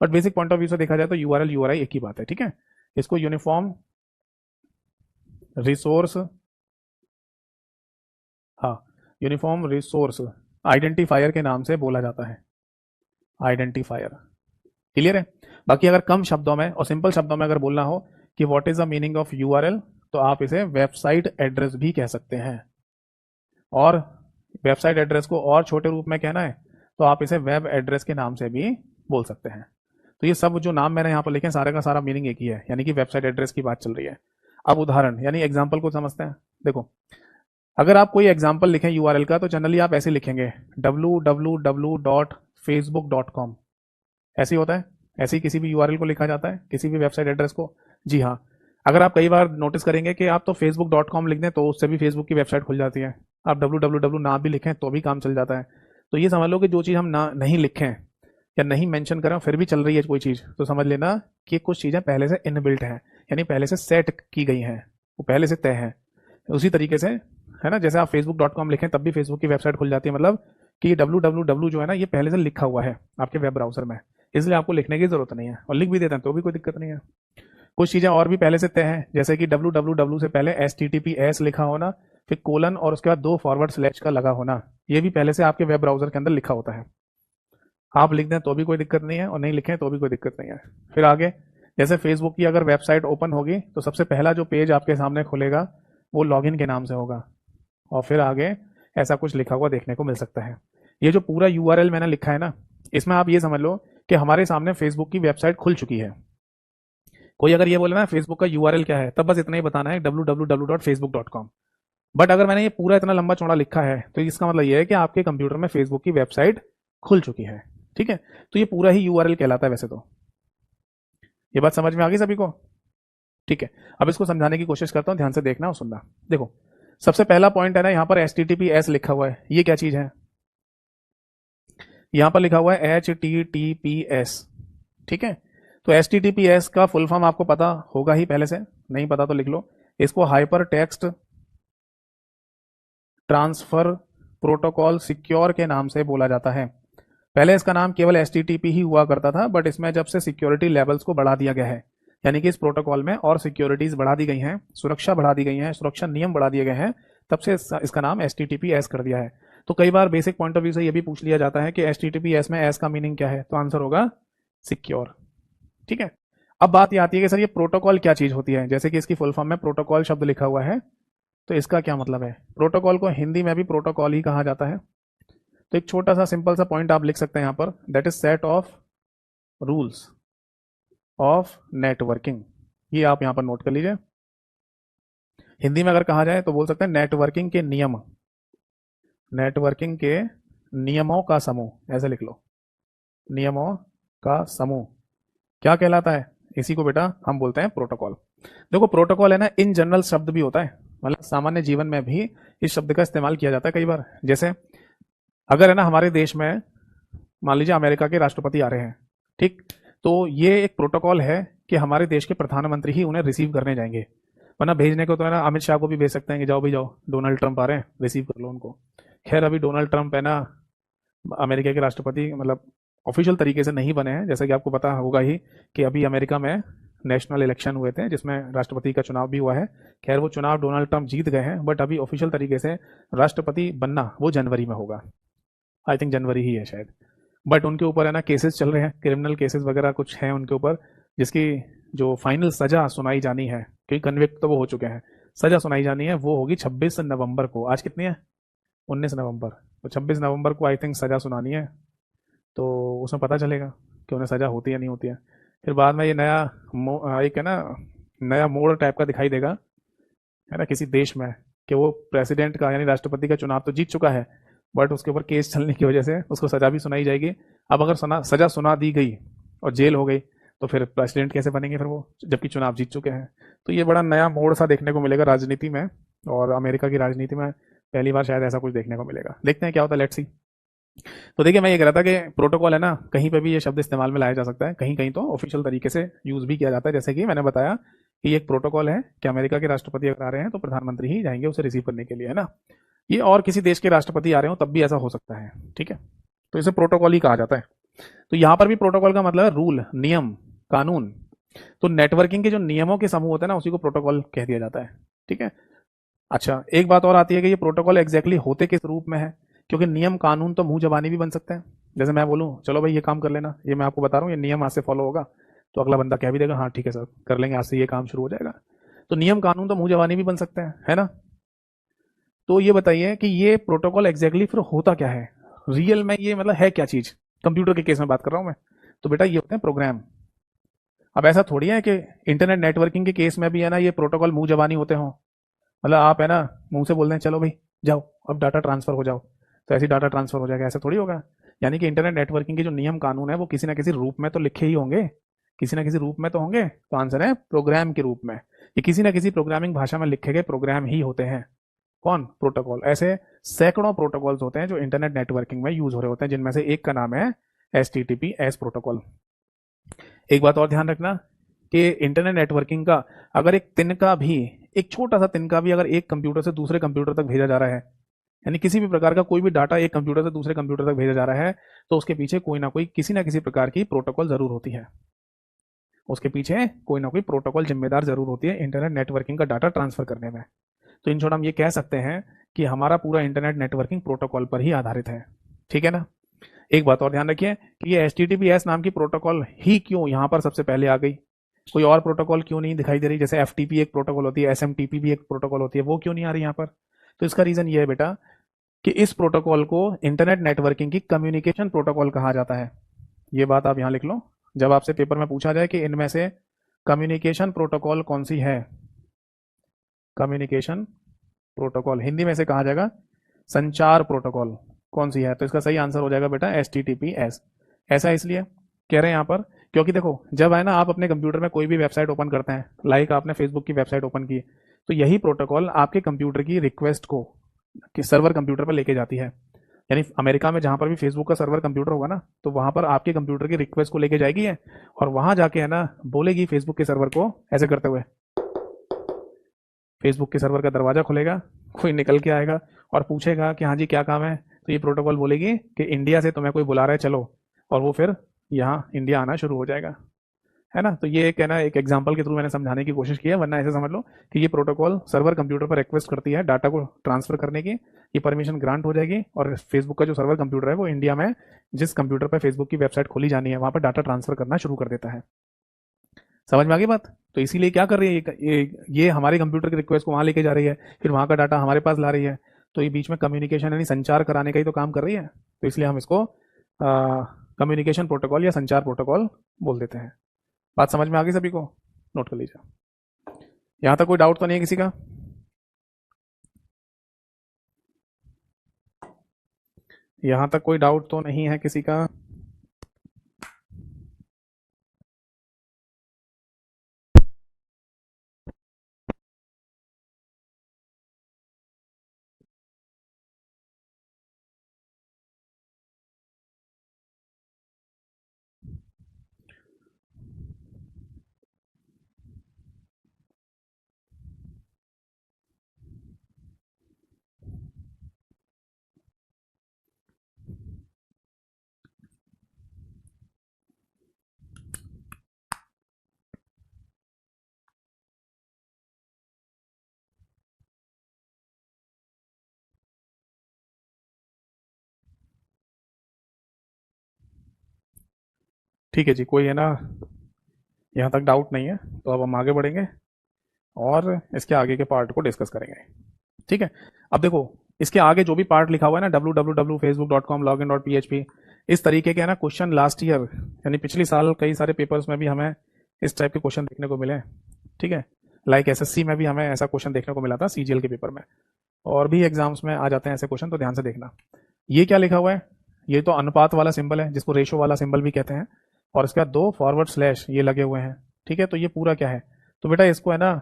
But basic point of view से देखा जाए तो URL URI एक ही बात है, ठीक है। इसको यूनिफॉर्म रिसोर्स, हाँ, यूनिफॉर्म रिसोर्स आइडेंटिफायर के नाम से बोला जाता है, आइडेंटिफायर। क्लियर है? बाकी अगर कम शब्दों में और सिंपल शब्दों में अगर बोलना हो कि what is the meaning of URL, तो आप इसे वेबसाइट एड्रेस भी कह सकते हैं। और वेबसाइट एड्रेस को और छोटे रूप में कहना है तो आप इसे वेब एड्रेस के नाम से भी बोल सकते हैं। तो ये सब जो नाम मैंने यहाँ पर लिखे हैं, सारे का सारा मीनिंग एक ही है, यानी कि वेबसाइट एड्रेस की बात चल रही है। अब उदाहरण यानी एग्जाम्पल को समझते हैं। देखो, अगर आप कोई एग्जाम्पल लिखें यूआरएल का तो जनरली आप ऐसे लिखेंगे www.facebook.com। ऐसे ही होता है, ऐसे ही किसी भी यूआरएल को लिखा जाता है, किसी भी वेबसाइट एड्रेस को। जी हाँ, अगर आप कई बार नोटिस करेंगे कि आप तो facebook.com लिख दें तो उससे भी फेसबुक की वेबसाइट खुल जाती है। आप www ना भी लिखें तो भी काम चल जाता है। तो ये समझ लो कि जो चीज़ हम ना नहीं लिखें या नहीं मेंशन करें फिर भी चल रही है कोई चीज़, तो समझ लेना कि कुछ चीज़ें पहले से इनबिल्ट हैं, यानी पहले से सेट की गई हैं, वो पहले से तय है। उसी तरीके से है ना, जैसे आप facebook.com लिखें तब भी फेसबुक की वेबसाइट खुल जाती है, मतलब कि www जो है ना ये पहले से लिखा हुआ है आपके वेब ब्राउजर में, इसलिए आपको लिखने की जरूरत नहीं है, और लिख भी देते हैं तो भी कोई दिक्कत नहीं है। कुछ चीज़ें और भी पहले से तय हैं, जैसे कि www से पहले https लिखा होना, फिर कोलन और उसके बाद 2 फॉरवर्ड स्लैश का लगा होना, ये भी पहले से आपके वेब ब्राउजर के अंदर लिखा होता है। आप लिख दें तो भी कोई दिक्कत नहीं है और नहीं लिखें तो भी कोई दिक्कत नहीं है। फिर आगे, जैसे फेसबुक की अगर वेबसाइट ओपन होगी तो सबसे पहला जो पेज आपके सामने खुलेगा वो लॉगिन के नाम से होगा, और फिर आगे ऐसा कुछ लिखा हुआ देखने को मिल सकता है। ये जो पूरा यूआरएल मैंने लिखा है ना, इसमें आप ये समझ लो कि हमारे सामने फेसबुक की वेबसाइट खुल चुकी है। कोई अगर ये बोले ना फेसबुक का यूआरएल क्या है, तब बस इतना ही बताना है www.facebook.com। बट अगर मैंने ये पूरा इतना लंबा चौड़ा लिखा है तो इसका मतलब ये है कि आपके कंप्यूटर में फेसबुक की वेबसाइट खुल चुकी है। ठीक है, तो ये पूरा ही यूआरएल कहलाता है वैसे तो। ये बात समझ में आ गई सभी को? ठीक है, अब इसको समझाने की कोशिश करता हूं, ध्यान से देखना और सुनना। देखो, सबसे पहला पॉइंट है ना, यहां पर HTTPS लिखा हुआ है, ये क्या चीज है? यहां पर लिखा हुआ है HTTPS। ठीक है, तो HTTPS का फुल फॉर्म आपको पता होगा ही पहले से, नहीं पता तो लिख लो। इसको hyper text transfer protocol secure के नाम से बोला जाता है। पहले इसका नाम केवल HTTP ही हुआ करता था, बट इसमें जब से सिक्योरिटी लेवल्स को बढ़ा दिया गया है, यानी कि इस प्रोटोकॉल में और सिक्योरिटीज बढ़ा दी गई हैं, सुरक्षा बढ़ा दी गई है, सुरक्षा नियम बढ़ा दिए गए हैं, तब से इसका नाम HTTPS कर दिया है। तो कई बार बेसिक पॉइंट ऑफ व्यू से यह भी पूछ लिया जाता है कि HTTPS में एस का मीनिंग क्या है, तो आंसर होगा सिक्योर। ठीक है, अब बात यह आती है कि सर ये प्रोटोकॉल क्या चीज होती है, जैसे कि इसकी फुल फॉर्म में प्रोटोकॉल शब्द लिखा हुआ है, तो इसका क्या मतलब है? प्रोटोकॉल को हिंदी में भी प्रोटोकॉल ही कहा जाता है। तो एक छोटा सा सिंपल सा पॉइंट आप लिख सकते हैं यहां पर, that is set of rules of networking. ये आप यहां पर नोट कर लीजिए। हिंदी में अगर कहा जाए तो बोल सकते हैं नेटवर्किंग के नियम, नेटवर्किंग के नियमों का समूह, ऐसे लिख लो, नियमों का समूह क्या कहलाता है? इसी को बेटा हम बोलते हैं प्रोटोकॉल। देखो, प्रोटोकॉल है ना इन जनरल शब्द भी होता है, मतलब सामान्य जीवन में भी इस शब्द का इस्तेमाल किया जाता है कई बार। जैसे अगर है ना हमारे देश में मान लीजिए अमेरिका के राष्ट्रपति आ रहे हैं, ठीक, तो ये एक प्रोटोकॉल है कि हमारे देश के प्रधानमंत्री ही उन्हें रिसीव करने जाएंगे, वरना भेजने को तो है ना अमित शाह को भी भेज सकते हैं कि जाओ भी जाओ, डोनाल्ड ट्रंप आ रहे हैं, रिसीव कर लो उनको। खैर अभी डोनाल्ड ट्रंप है ना अमेरिका के राष्ट्रपति, मतलब ऑफिशियल तरीके से नहीं बने हैं, जैसे कि आपको पता होगा ही कि अभी अमेरिका में नेशनल इलेक्शन हुए थे जिसमें राष्ट्रपति का चुनाव भी हुआ है। खैर वो चुनाव डोनाल्ड ट्रंप जीत गए हैं, बट अभी ऑफिशियल तरीके से राष्ट्रपति बनना वो जनवरी में होगा, आई थिंक जनवरी ही है शायद। बट उनके ऊपर है ना केसेस चल रहे हैं, क्रिमिनल केसेस वगैरह कुछ हैं उनके ऊपर, जिसकी जो फाइनल सजा सुनाई जानी है, क्योंकि कन्विक्ट तो वो हो चुके हैं, सजा सुनाई जानी है वो होगी 26 नवंबर को। आज कितनी है? 19 नवंबर। तो 26 नवंबर को आई थिंक सजा सुनानी है, तो उसमें पता चलेगा कि उन्हें सजा होती है नहीं होती है। फिर बाद में ये नया एक है ना नया मोड़ टाइप का दिखाई देगा, है ना, किसी देश में, कि वो प्रेसिडेंट का यानी राष्ट्रपति का चुनाव तो जीत चुका है, बट उसके ऊपर केस चलने की वजह से उसको सजा भी सुनाई जाएगी। अब अगर सजा सुना दी गई और जेल हो गई तो फिर प्रेसिडेंट कैसे बनेंगे फिर वो, जबकि चुनाव जीत चुके हैं। तो ये बड़ा नया मोड़ सा देखने को मिलेगा राजनीति में, और अमेरिका की राजनीति में पहली बार शायद ऐसा कुछ देखने को मिलेगा। देखते हैं क्या होता है, लेट्स सी। तो देखिए, मैं ये कह रहा था कि प्रोटोकॉल है ना कहीं पे भी ये शब्द इस्तेमाल में लाया जा सकता है, कहीं कहीं तो ऑफिशियल तरीके से यूज भी किया जाता है, जैसे कि मैंने बताया कि ये एक प्रोटोकॉल है कि अमेरिका के राष्ट्रपति अगर आ रहे हैं तो प्रधानमंत्री ही जाएंगे उसे रिसीव करने के लिए, है ना। ये और किसी देश के राष्ट्रपति आ रहे हो तब भी ऐसा हो सकता है, ठीक है, तो इसे प्रोटोकॉल ही कहा जाता है। तो यहां पर भी प्रोटोकॉल का मतलब है रूल, नियम, कानून। तो नेटवर्किंग के जो नियमों के समूह होते हैं ना उसी को प्रोटोकॉल कह दिया जाता है, ठीक है। अच्छा, एक बात और आती है कि ये प्रोटोकॉल एग्जैक्टली होते किस रूप में है, क्योंकि नियम कानून तो मुंह जबानी भी बन सकते हैं, जैसे मैं बोलूँ चलो भाई ये काम कर लेना, ये मैं आपको बता रहा हूँ, ये नियम आज से फॉलो होगा, तो अगला बंदा कह भी देगा हाँ ठीक है सर कर लेंगे, आज से ये काम शुरू हो जाएगा। तो नियम कानून तो मुंह जबानी भी बन सकते हैं, है ना। तो ये बताइए कि ये प्रोटोकॉल एग्जैक्टली फिर होता क्या है, रियल में ये मतलब है क्या चीज। कंप्यूटर के केस में बात कर रहा हूं मैं। तो बेटा ये होते हैं प्रोग्राम। अब ऐसा थोड़ी है कि इंटरनेट नेटवर्किंग के केस में भी है ना ये प्रोटोकॉल मुंह जबानी होते हो, मतलब आप है ना मुंह से बोल रहे हैं चलो भाई जाओ अब डाटा ट्रांसफर हो जाओ, तो ऐसे डाटा ट्रांसफर हो जाएगा, ऐसा थोड़ी होगा। यानी कि इंटरनेट नेटवर्किंग के जो नियम कानून है वो किसी ना किसी रूप में तो लिखे ही होंगे, किसी ना किसी रूप में तो होंगे। तो आंसर है प्रोग्राम के रूप में, ये किसी ना किसी प्रोग्रामिंग भाषा में लिखे गए प्रोग्राम ही होते हैं। कौन, प्रोटोकॉल। ऐसे सैकड़ों प्रोटोकॉल्स होते हैं जो इंटरनेट नेटवर्किंग में यूज हो रहे होते हैं, जिनमें से एक का नाम है HTTPS प्रोटोकॉल। एक बात और ध्यान रखना कि इंटरनेट नेटवर्किंग का अगर एक तिनका भी, एक छोटा सा तिनका भी अगर एक कंप्यूटर से दूसरे कंप्यूटर तक भेजा जा रहा है, यानी किसी भी प्रकार का कोई भी डाटा एक कंप्यूटर से दूसरे कंप्यूटर तक भेजा जा रहा है, तो उसके पीछे कोई ना कोई किसी ना किसी प्रकार की प्रोटोकॉल जरूर होती है, उसके पीछे कोई ना कोई प्रोटोकॉल जिम्मेदार जरूर होती है इंटरनेट नेटवर्किंग का डाटा ट्रांसफर करने में। तो इन शॉर्ट हम ये कह सकते हैं कि हमारा पूरा इंटरनेट नेटवर्किंग प्रोटोकॉल पर ही आधारित है, ठीक है ना। एक बात और ध्यान रखिए कि ये HTTPS नाम की प्रोटोकॉल ही क्यों यहाँ पर सबसे पहले आ गई, कोई और प्रोटोकॉल क्यों नहीं दिखाई दे रही, जैसे FTP एक प्रोटोकॉल होती है, SMTP भी एक प्रोटोकॉल होती है, वो क्यों नहीं आ रही यहाँ पर। तो इसका रीजन ये है बेटा कि इस प्रोटोकॉल को इंटरनेट नेटवर्किंग की कम्युनिकेशन प्रोटोकॉल कहा जाता है। ये बात आप यहाँ लिख लो, जब आपसे पेपर में पूछा जाए कि इनमें से कम्युनिकेशन प्रोटोकॉल कौन सी है, कम्युनिकेशन प्रोटोकॉल हिंदी में से कहा जाएगा संचार प्रोटोकॉल, कौन सी है, तो इसका सही आंसर हो जाएगा बेटा HTTPS। ऐसा इसलिए कह रहे हैं यहाँ पर क्योंकि देखो जब है ना आप अपने कंप्यूटर में कोई भी वेबसाइट ओपन करते हैं, लाइक आपने फेसबुक की वेबसाइट ओपन की, तो यही प्रोटोकॉल आपके कंप्यूटर की रिक्वेस्ट को कि सर्वर कंप्यूटर पर लेके जाती है। यानी अमेरिका में जहां पर भी फेसबुक का सर्वर कंप्यूटर होगा ना, तो वहां पर आपके कंप्यूटर की रिक्वेस्ट को लेके जाएगी है, और वहां जाके है ना बोलेगी फेसबुक के सर्वर को ऐसे करते हुए, फेसबुक के सर्वर का दरवाजा खुलेगा, कोई निकल के आएगा और पूछेगा कि हाँ जी क्या काम है, तो ये प्रोटोकॉल बोलेगी कि इंडिया से तुम्हें कोई बुला रहा है चलो, और वो फिर यहाँ इंडिया आना शुरू हो जाएगा, है ना। तो ये एक है ना एक एग्जांपल के थ्रू मैंने समझाने की कोशिश की है, वरना ऐसे समझ लो कि ये प्रोटोकॉल सर्वर कंप्यूटर पर रिक्वेस्ट करती है डाटा को ट्रांसफर करने की, ये परमिशन ग्रांट हो जाएगी, और फेसबुक का जो सर्वर कंप्यूटर है वो इंडिया में जिस कंप्यूटर पर फेसबुक की वेबसाइट खोली जानी है वहां पर डाटा ट्रांसफर करना शुरू कर देता है। समझ में आ गई बात। तो इसीलिए क्या कर रही है ये हमारे कंप्यूटर की रिक्वेस्ट को वहां लेके जा रही है, फिर वहां का डाटा हमारे पास ला रही है, तो ये बीच में कम्युनिकेशन यानी संचार कराने का ही तो काम कर रही है, तो इसलिए हम इसको कम्युनिकेशन प्रोटोकॉल या संचार प्रोटोकॉल बोल देते हैं। बात समझ में आ गई सभी को, नोट कर लीजिए। यहां तक कोई डाउट तो नहीं है किसी का। यहां तक कोई डाउट तो नहीं है किसी का। ठीक है जी, कोई है ना यहाँ तक डाउट नहीं है, तो अब हम आगे बढ़ेंगे और इसके आगे के पार्ट को डिस्कस करेंगे, ठीक है। अब देखो इसके आगे जो भी पार्ट लिखा हुआ है ना www.facebook.com/login.php, इस तरीके के है ना क्वेश्चन लास्ट ईयर यानी पिछले साल कई सारे पेपर्स में भी हमें इस टाइप के क्वेश्चन देखने को मिले, ठीक है। लाइक SSC में भी हमें ऐसा क्वेश्चन देखने को मिला था CGL के पेपर में, और भी एग्जाम्स में आ जाते हैं ऐसे क्वेश्चन, तो ध्यान से देखना। ये क्या लिखा हुआ है, ये तो अनुपात वाला सिंबल है जिसको रेशो वाला सिंबल भी कहते हैं, और इसके बाद 2 फॉरवर्ड स्लैश ये लगे हुए हैं, ठीक है। तो ये पूरा क्या है, तो बेटा इसको है ना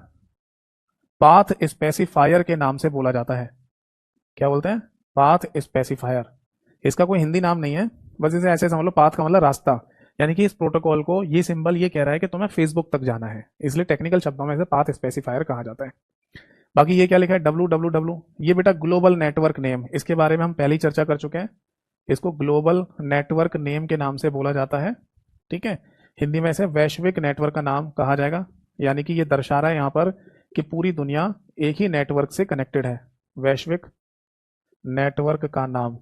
पाथ स्पेसिफायर के नाम से बोला जाता है। क्या बोलते हैं, पाथ स्पेसिफायर। इसका कोई हिंदी नाम नहीं है, बस इसे ऐसे समझ लो, पाथ का मतलब रास्ता, यानी कि इस प्रोटोकॉल को ये सिंबल ये कह रहा है कि तुम्हें फेसबुक तक जाना है, इसलिए टेक्निकल शब्दों में इसे पाथ स्पेसिफायर कहा जाता है। बाकी ये क्या लिखा है www, ये बेटा ग्लोबल नेटवर्क नेम, इसके बारे में हम पहले ही चर्चा कर चुके हैं, इसको ग्लोबल नेटवर्क नेम के नाम से बोला जाता है, ठीक है। हिंदी में इसे वैश्विक नेटवर्क का नाम कहा जाएगा, यानी कि ये दर्शा रहा है यहाँ पर कि पूरी दुनिया एक ही नेटवर्क से कनेक्टेड है, वैश्विक नेटवर्क का नाम,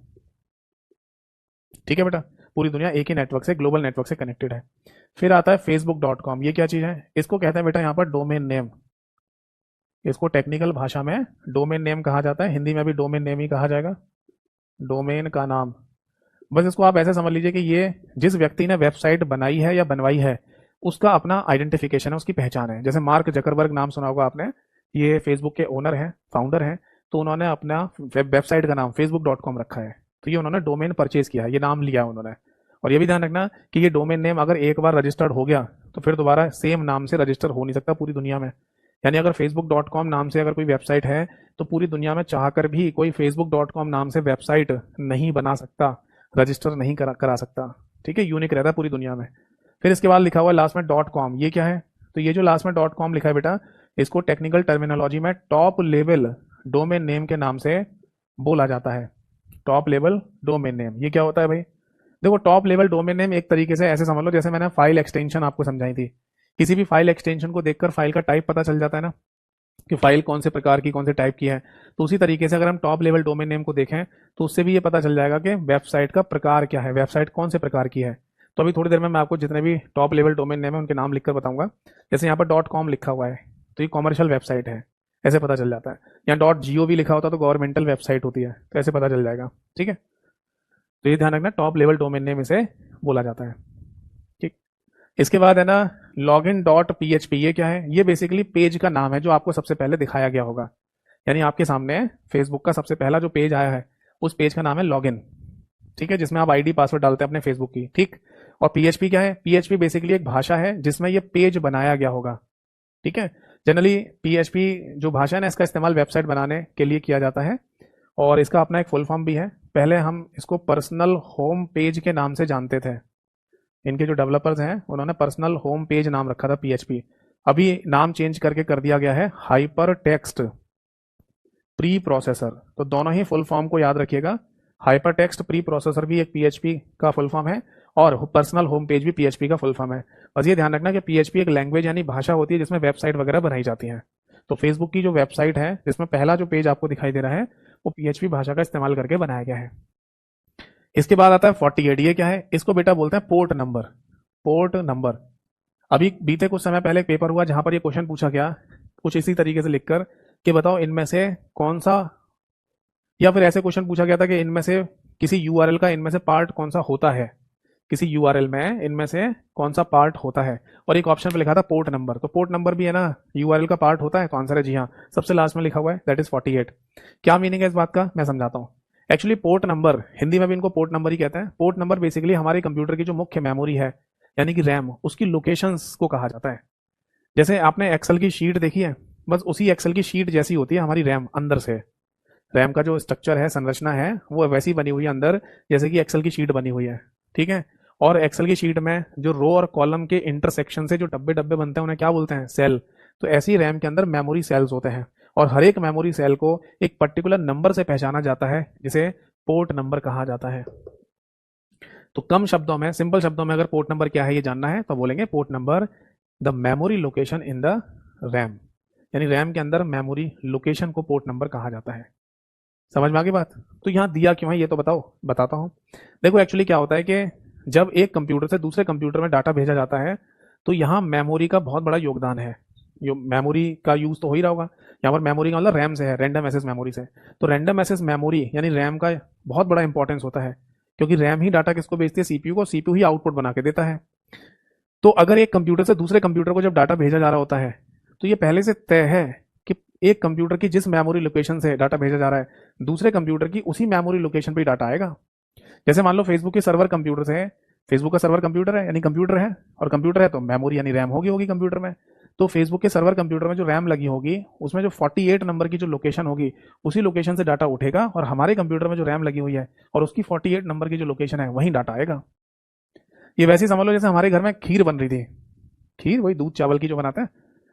ठीक है बेटा। पूरी दुनिया एक ही नेटवर्क से, ग्लोबल नेटवर्क से कनेक्टेड है। फिर आता है facebook.com। ये क्या चीज़ है? इसको कहते हैं बेटा यहाँ पर डोमेन नेम। इसको टेक्निकल भाषा में डोमेन नेम कहा जाता है, हिंदी में भी डोमेन नेम ही कहा जाएगा, डोमेन का नाम। बस इसको आप ऐसे समझ लीजिए कि ये जिस व्यक्ति ने वेबसाइट बनाई है या बनवाई है उसका अपना आइडेंटिफिकेशन है, उसकी पहचान है। जैसे मार्क जकरबर्ग नाम सुना होगा आपने, ये फेसबुक के ओनर हैं, फाउंडर हैं, तो उन्होंने अपना वेबसाइट का नाम facebook.com रखा है। तो ये उन्होंने डोमेन परचेज किया है, ये नाम लिया है उन्होंने। और ये भी ध्यान रखना कि ये डोमेन नेम अगर एक बार रजिस्टर्ड हो गया तो फिर दोबारा सेम नाम से रजिस्टर हो नहीं सकता पूरी दुनिया में। यानी अगर facebook.com नाम से अगर कोई वेबसाइट है तो पूरी दुनिया में चाहकर भी कोई facebook.com नाम से वेबसाइट नहीं बना सकता, रजिस्टर नहीं करा सकता। ठीक है, यूनिक रहता है पूरी दुनिया में। फिर इसके बाद लिखा हुआ है लास्ट में .com। ये क्या है? तो ये जो लास्ट में .com लिखा है बेटा, इसको टेक्निकल टर्मिनोलॉजी में टॉप लेवल डोमेन नेम के नाम से बोला जाता है। टॉप लेवल डोमेन नेम, ये क्या होता है भाई? देखो, टॉप लेवल डोमेन नेम एक तरीके से ऐसे समझ लो जैसे मैंने फाइल एक्सटेंशन आपको समझाई थी। किसी भी फाइल एक्सटेंशन को देखकर फाइल का टाइप पता चल जाता है ना, कि फाइल कौन से प्रकार की, कौन से टाइप की है। तो उसी तरीके से अगर हम टॉप लेवल डोमेन नेम को देखें तो उससे भी ये पता चल जाएगा कि वेबसाइट का प्रकार क्या है, वेबसाइट कौन से प्रकार की है। तो अभी थोड़ी देर में मैं आपको जितने भी टॉप लेवल डोमेन नेम है उनके नाम लिखकर बताऊंगा। जैसे यहाँ पर .com लिखा हुआ है तो ये कॉमर्शियल वेबसाइट है, ऐसे पता चल जाता है। यहाँ .gov लिखा होता तो गवर्नमेंटल वेबसाइट होती है, तो ऐसे पता चल जाएगा। ठीक है, तो ये ध्यान रखना, टॉप लेवल डोमेन नेम इसे बोला जाता है। ठीक, इसके बाद है ना login.php। ये क्या है? ये बेसिकली पेज का नाम है जो आपको सबसे पहले दिखाया गया होगा। यानी आपके सामने फेसबुक का सबसे पहला जो पेज आया है उस पेज का नाम है लॉगिन। ठीक है, जिसमें आप आईडी पासवर्ड डालते हैं अपने फेसबुक की। ठीक, और PHP क्या है? PHP बेसिकली एक भाषा है जिसमें ये पेज बनाया गया होगा। ठीक है, जनरली PHP जो भाषा है ना, इसका इस्तेमाल वेबसाइट बनाने के लिए किया जाता है और इसका अपना एक फुल फॉर्म भी है। पहले हम इसको पर्सनल होम पेज के नाम से जानते थे। इनके जो डेवलपर्स हैं उन्होंने पर्सनल होम पेज नाम रखा था PHP। अभी नाम चेंज करके कर दिया गया है हाइपर टेक्स्ट प्री प्रोसेसर। तो दोनों ही फुल फॉर्म को याद रखिएगा, हाइपर टेक्स्ट प्री प्रोसेसर भी एक PHP का फुल फॉर्म है और पर्सनल होम पेज भी PHP का फुल फॉर्म है। बस ये ध्यान रखना कि PHP एक लैंग्वेज यानी भाषा होती है जिसमें वेबसाइट वगैरह बनाई जाती है। तो फेसबुक की जो वेबसाइट है जिसमें पहला जो पेज आपको दिखाई दे रहा है वो PHP भाषा का इस्तेमाल करके बनाया गया है। इसके बाद आता है 48। ये क्या है? इसको बेटा बोलते हैं पोर्ट नंबर। पोर्ट नंबर, अभी बीते कुछ समय पहले एक पेपर हुआ जहां पर ये क्वेश्चन पूछा गया कुछ इसी तरीके से लिखकर कि बताओ इनमें से कौन सा, या फिर ऐसे क्वेश्चन पूछा गया था कि इनमें से किसी यूआरएल का इनमें से पार्ट कौन सा होता है, किसी यूआरएल में इनमें से कौन सा पार्ट होता है। और एक ऑप्शन पे लिखा था पोर्ट नंबर। तो पोर्ट नंबर भी है ना यूआरएल का पार्ट होता है? तो आंसर है जी हाँ, सबसे लास्ट में लिखा हुआ है, दैट इज 48। क्या मीनिंग है इस बात का, मैं समझाता हूँ। एक्चुअली पोर्ट नंबर, हिंदी में भी इनको पोर्ट नंबर ही कहते हैं। पोर्ट नंबर बेसिकली हमारे कंप्यूटर की जो मुख्य मेमोरी है यानी कि रैम, उसकी लोकेशंस को कहा जाता है। जैसे आपने एक्सेल की शीट देखी है, बस उसी एक्सेल की शीट जैसी होती है हमारी रैम। अंदर से रैम का जो स्ट्रक्चर है, संरचना है, वो वैसी बनी हुई है अंदर जैसे कि एक्सेल की शीट बनी हुई है। ठीक है, और एक्सेल की शीट में जो रो और कॉलम के इंटरसेक्शन से जो डब्बे डब्बे बनते हैं उन्हें क्या बोलते हैं? सेल। तो ऐसी रैम के अंदर मेमोरी सेल्स होते हैं और हर एक मेमोरी सेल को एक पर्टिकुलर नंबर से पहचाना जाता है जिसे पोर्ट नंबर कहा जाता है। तो कम शब्दों में, सिंपल शब्दों में अगर पोर्ट नंबर क्या है ये जानना है तो बोलेंगे port number the memory location in the RAM. यानी रैम के अंदर मेमोरी लोकेशन को पोर्ट नंबर कहा जाता है। समझ में आ गई बात? तो यहाँ दिया क्यों है ये तो बताओ, बताता हूँ। देखो एक्चुअली क्या होता है कि जब एक कंप्यूटर से दूसरे कंप्यूटर में डाटा भेजा जाता है तो यहाँ मेमोरी का बहुत बड़ा योगदान है। जो मेमोरी का यूज तो हो ही रहा होगा, यहाँ पर मेमोरी का मतलब रैम से है, रैंडम एक्सेस मेमोरी से। तो रैंडम एक्सेस मेमोरी यानी रैम का बहुत बड़ा इंपॉर्टेंस होता है, क्योंकि रैम ही डाटा किसको भेजती है? CPU को, CPU ही आउटपुट बना के देता है। तो अगर एक कंप्यूटर से दूसरे कंप्यूटर को जब डाटा भेजा जा रहा होता है तो ये पहले से तय है कि एक कंप्यूटर की जिस मेमोरी लोकेशन से डाटा भेजा जा रहा है दूसरे कंप्यूटर की उसी मेमोरी लोकेशन पर ही डाटा आएगा। जैसे मान लो फेसबुक के सर्वर कंप्यूटर से है, फेसबुक का सर्वर कंप्यूटर है यानी कंप्यूटर है, और कंप्यूटर है तो मेमोरी यानी रैम होगी कंप्यूटर में। तो फेसबुक के सर्वर कंप्यूटर में जो रैम लगी होगी उसमें जो 48 नंबर की जो लोकेशन होगी उसी लोकेशन से डाटा उठेगा, और हमारे कंप्यूटर में जो रैम लगी हुई है और उसकी 48 नंबर की जो लोकेशन है वहीं डाटा आएगा। ये वैसे ही समझ लो जैसे हमारे घर में खीर बन रही थी, खीर वही दूध चावल की जो बनाते हैं।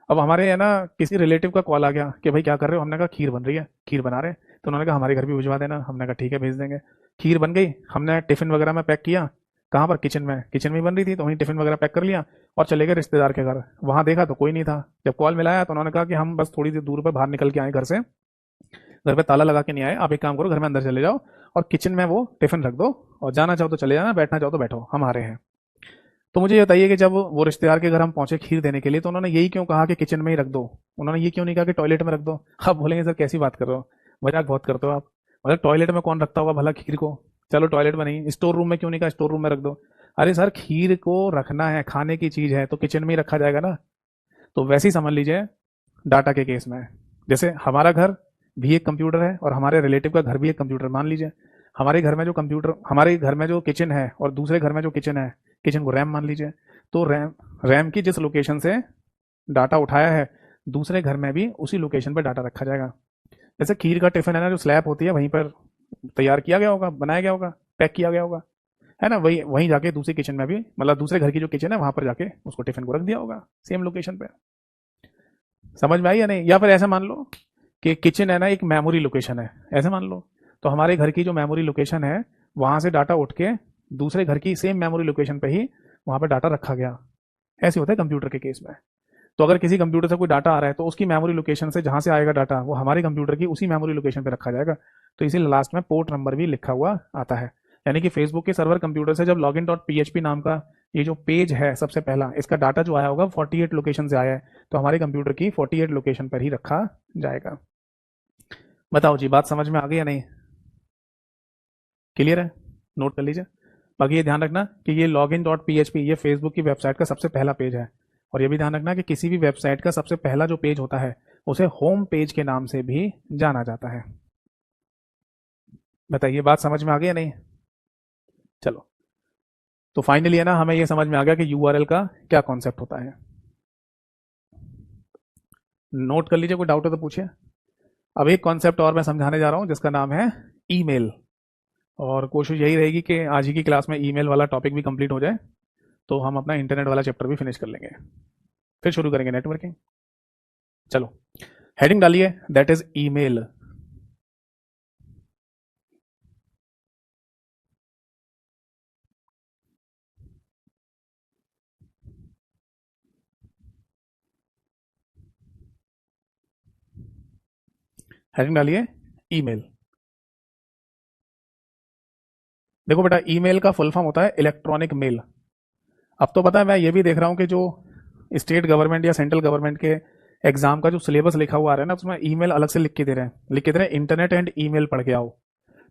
अब हमारे है ना किसी रिलेटिव का कॉल आ गया कि भाई क्या कर रहे हो, हमने कहा खीर बन रही है, खीर बना रहे हैं। तो उन्होंने कहा हमारे घर भी भिजवा देना, हमने कहा ठीक है भेज देंगे। खीर बन गई, हमने टिफिन वगैरह में पैक किया, कहाँ पर? किचन में, किचन में बन रही थी तो वहीं टिफिन वगैरह पैक कर लिया और चले गए रिश्तेदार के घर। वहां देखा तो कोई नहीं था। जब कॉल मिलाया तो उन्होंने कहा कि हम बस थोड़ी देर दूर पर बाहर निकल के आए घर से, घर पे ताला लगा के नहीं आए, आप एक काम करो घर में अंदर चले जाओ और किचन में वो टिफिन रख दो और जाना चाहो तो चले जाना, बैठना चाहो तो बैठो, हम आ रहे हैं। तो मुझे ये बताइए कि जब वो रिश्तेदार के घर हम पहुंचे खीर देने के लिए, तो उन्होंने यही क्यों कहा कि किचन में ही रख दो? उन्होंने ये क्यों नहीं कहा कि टॉयलेट में रख दो? आप बोलेंगे सर कैसी बात कर रहे हो, मजाक बहुत करते हो आप, मतलब टॉयलेट में कौन रखता होगा भला खीर को? चलो टॉयलेट में नहीं, स्टोर रूम में क्यों नहीं कहा स्टोर रूम में रख दो? अरे सर खीर को रखना है, खाने की चीज है, तो किचन में ही रखा जाएगा ना। तो वैसे ही समझ लीजिए डाटा के केस में, जैसे हमारा घर भी एक कंप्यूटर है और हमारे रिलेटिव का घर भी एक कंप्यूटर। मान लीजिए हमारे घर में जो कंप्यूटर, हमारे घर में जो किचन है और दूसरे घर में जो किचन है, किचन को रैम मान लीजिए, तो रैम रैम की जिस लोकेशन से डाटा उठाया है, दूसरे घर में भी उसी लोकेशन पर डाटा रखा जाएगा। जैसे खीर का टिफिन है ना, जो स्लैब होती है वहीं पर तैयार किया गया होगा, बनाया गया होगा, पैक किया गया होगा, है ना, वही वहीं जाके दूसरी किचन में भी, मतलब दूसरे घर की जो किचन है वहां पर जाके उसको टिफिन को रख दिया होगा सेम लोकेशन पे। समझ में आई या नहीं? या फिर ऐसा मान लो कि किचन है ना एक मेमोरी लोकेशन है, ऐसे मान लो, तो हमारे घर की जो मेमोरी लोकेशन है वहां से डाटा उठ के दूसरे घर की सेम मेमोरी लोकेशन पे ही वहां पर डाटा रखा गया। ऐसे होता है कंप्यूटर के केस में। तो अगर किसी कंप्यूटर से कोई डाटा आ रहा है तो उसकी मेमोरी लोकेशन से जहां से आएगा डाटा वो हमारे कंप्यूटर की उसी मेमोरी लोकेशन पे रखा जाएगा। तो इसीलिए लास्ट में पोर्ट नंबर भी लिखा हुआ आता है। यानी कि फेसबुक के सर्वर कंप्यूटर से जब लॉगिन डॉट पीएचपी नाम का ये जो पेज है सबसे पहला, इसका डाटा जो आया होगा 48 लोकेशन से आया है, तो हमारे कंप्यूटर की 48 लोकेशन पर ही रखा जाएगा। बताओ जी, बात समझ में आ गई या नहीं? क्लियर है? नोट कर लीजिए। बाकी ये ध्यान रखना कि ये लॉगिन डॉट पीएचपी ये फेसबुक की वेबसाइट का सबसे पहला पेज है। और ये भी ध्यान रखना कि किसी भी वेबसाइट का सबसे पहला जो पेज होता है उसे होम पेज के नाम से भी जाना जाता है। बताइए बात समझ में आ गई या नहीं? चलो, तो फाइनली है ना हमें ये समझ में आ गया कि यूआरएल का क्या कॉन्सेप्ट होता है। नोट कर लीजिए, कोई डाउट हो तो पूछिए। अब एक कॉन्सेप्ट और मैं समझाने जा रहा हूं जिसका नाम है ईमेल। और कोशिश यही रहेगी कि आज ही की क्लास में ईमेल वाला टॉपिक भी कंप्लीट हो जाए, तो हम अपना इंटरनेट वाला चैप्टर भी फिनिश कर लेंगे, फिर शुरू करेंगे नेटवर्किंग। चलो, हेडिंग डालिए, दैट इज ईमेल। हेडिंग डालिए, ईमेल। देखो बेटा, ईमेल का फुल फॉर्म होता है इलेक्ट्रॉनिक मेल। अब तो पता है, मैं ये भी देख रहा हूँ कि जो स्टेट गवर्नमेंट या सेंट्रल गवर्नमेंट के एग्जाम का जो सिलेबस लिखा हुआ आ रहा है ना, उसमें ईमेल अलग से लिख के दे रहे हैं, लिख के दे रहे हैं इंटरनेट एंड ईमेल पढ़ के आओ।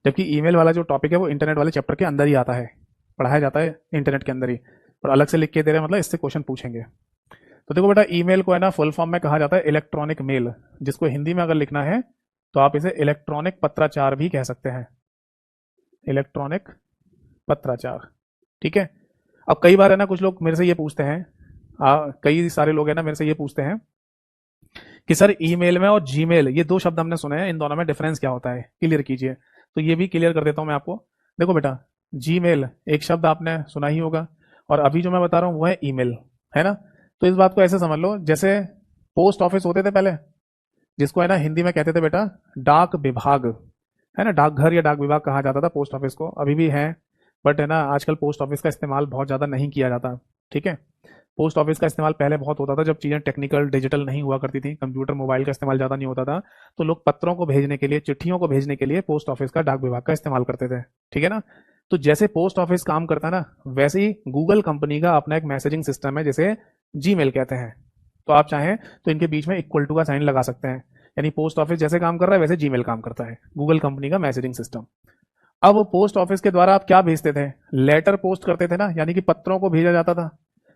जबकि ईमेल वाला जो टॉपिक है वो इंटरनेट वाले चैप्टर के अंदर ही आता है, पढ़ाया जाता है इंटरनेट के अंदर ही, और अलग से लिख के दे रहे हैं, मतलब इससे क्वेश्चन पूछेंगे। तो देखो बेटा, ईमेल को है ना फुल फॉर्म में कहा जाता है इलेक्ट्रॉनिक मेल, जिसको हिंदी में अगर लिखना है तो आप इसे इलेक्ट्रॉनिक पत्राचार भी कह सकते हैं, इलेक्ट्रॉनिक पत्राचार। ठीक है। अब कई बार है ना कुछ लोग मेरे से ये पूछते हैं, कई सारे लोग है ना मेरे से ये पूछते हैं कि सर ईमेल में और जीमेल ये दो शब्द हमने सुने हैं, इन दोनों में डिफरेंस क्या होता है, क्लियर कीजिए। तो ये भी क्लियर कर देता हूं मैं आपको। देखो बेटा, जीमेल एक शब्द आपने सुना ही होगा, और अभी जो मैं बता रहा हूं वो है ईमेल, है ना। तो इस बात को ऐसे समझ लो जैसे पोस्ट ऑफिस होते थे पहले, जिसको है ना हिंदी में कहते थे बेटा डाक विभाग, है ना, डाकघर या डाक विभाग कहा जाता था पोस्ट ऑफिस को, अभी भी है, बट है ना आजकल पोस्ट ऑफिस का इस्तेमाल बहुत ज़्यादा नहीं किया जाता। ठीक है। पोस्ट ऑफिस का इस्तेमाल पहले बहुत होता था, जब चीज़ें टेक्निकल डिजिटल नहीं हुआ करती थी, कंप्यूटर मोबाइल का इस्तेमाल ज़्यादा नहीं होता था, तो लोग पत्रों को भेजने के लिए, चिट्ठियों को भेजने के लिए पोस्ट ऑफिस का, डाक विभाग का इस्तेमाल करते थे। ठीक है ना। तो जैसे पोस्ट ऑफिस काम करता है ना, वैसे ही गूगल कंपनी का अपना एक मैसेजिंग सिस्टम है जिसे जीमेल कहते हैं। तो आप चाहें तो इनके बीच में इक्वल टू का साइन लगा सकते हैं, यानी पोस्ट ऑफिस जैसे काम कर रहा है वैसे जीमेल काम करता है, गूगल कंपनी का मैसेजिंग सिस्टम। अब पोस्ट ऑफिस के द्वारा आप क्या भेजते थे? लेटर पोस्ट करते थे ना, यानी कि पत्रों को भेजा जाता था।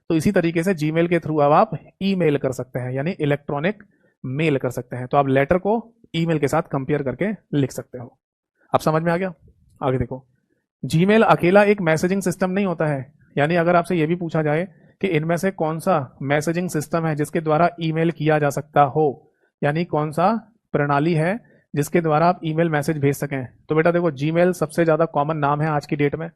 तो इसी तरीके से जीमेल के थ्रू अब आप ईमेल कर सकते हैं, यानी इलेक्ट्रॉनिक मेल कर सकते हैं। तो आप लेटर को ईमेल के साथ कंपेयर करके लिख सकते हो। अब समझ में आ गया? आगे देखो, जीमेल अकेला एक मैसेजिंग सिस्टम नहीं होता है। यानी अगर आपसे यह भी पूछा जाए कि इनमें से कौन सा मैसेजिंग सिस्टम है जिसके द्वारा ईमेल किया जा सकता हो, यानी कौन सा प्रणाली है जिसके द्वारा आप ईमेल मैसेज भेज सकें, तो बेटा देखो जीमेल सबसे ज़्यादा कॉमन नाम है आज की डेट में।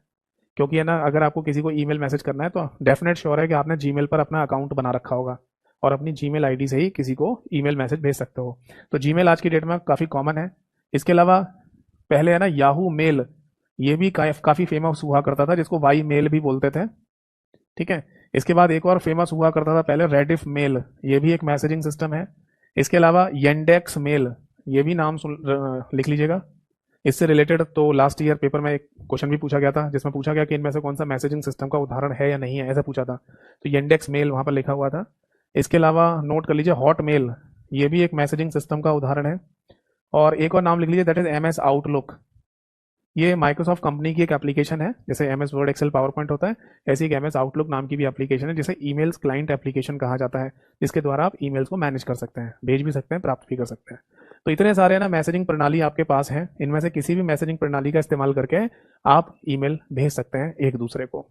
क्योंकि है ना, अगर आपको किसी को ईमेल मैसेज करना है तो डेफिनेट श्योर है कि आपने जीमेल पर अपना अकाउंट बना रखा होगा और अपनी जीमेल आईडी से ही किसी को ईमेल मैसेज भेज सकते हो। तो जीमेल आज की डेट में काफ़ी कॉमन है। इसके अलावा पहले है ना याहू मेल, ये भी काफ़ी फेमस हुआ करता था, जिसको वाई मेल भी बोलते थे। ठीक है। इसके बाद एक और फेमस हुआ करता था पहले, रेडिफ मेल, ये भी एक मैसेजिंग सिस्टम है। इसके अलावा येंडेक्स मेल, ये भी नाम लिख लीजिएगा, इससे रिलेटेड तो लास्ट ईयर पेपर में एक क्वेश्चन भी पूछा गया था, जिसमें पूछा गया कि इनमें से कौन सा मैसेजिंग सिस्टम का उदाहरण है या नहीं है, ऐसा पूछा था। तो येंडेक्स मेल वहां पर लिखा हुआ था। इसके अलावा नोट कर लीजिए हॉट मेल, ये भी एक मैसेजिंग सिस्टम का उदाहरण है। और एक और नाम लिख लीजिए, that is M S Outlook. ये माइक्रोसॉफ्ट कंपनी की एक एप्लीकेशन है, जैसे M S Word Excel PowerPoint होता है, ऐसी एक एम एस आउटलुक नाम की भी एप्लीकेशन है, जिसे ईमेल्स क्लाइंट एप्लीकेशन कहा जाता है, जिसके द्वारा आप ईमेल्स को मैनेज कर सकते हैं, भेज भी सकते हैं, प्राप्त भी कर सकते हैं। तो इतने सारे ना मैसेजिंग प्रणाली आपके पास हैं, इनमें से किसी भी मैसेजिंग प्रणाली का इस्तेमाल करके आप ईमेल भेज सकते हैं एक दूसरे को।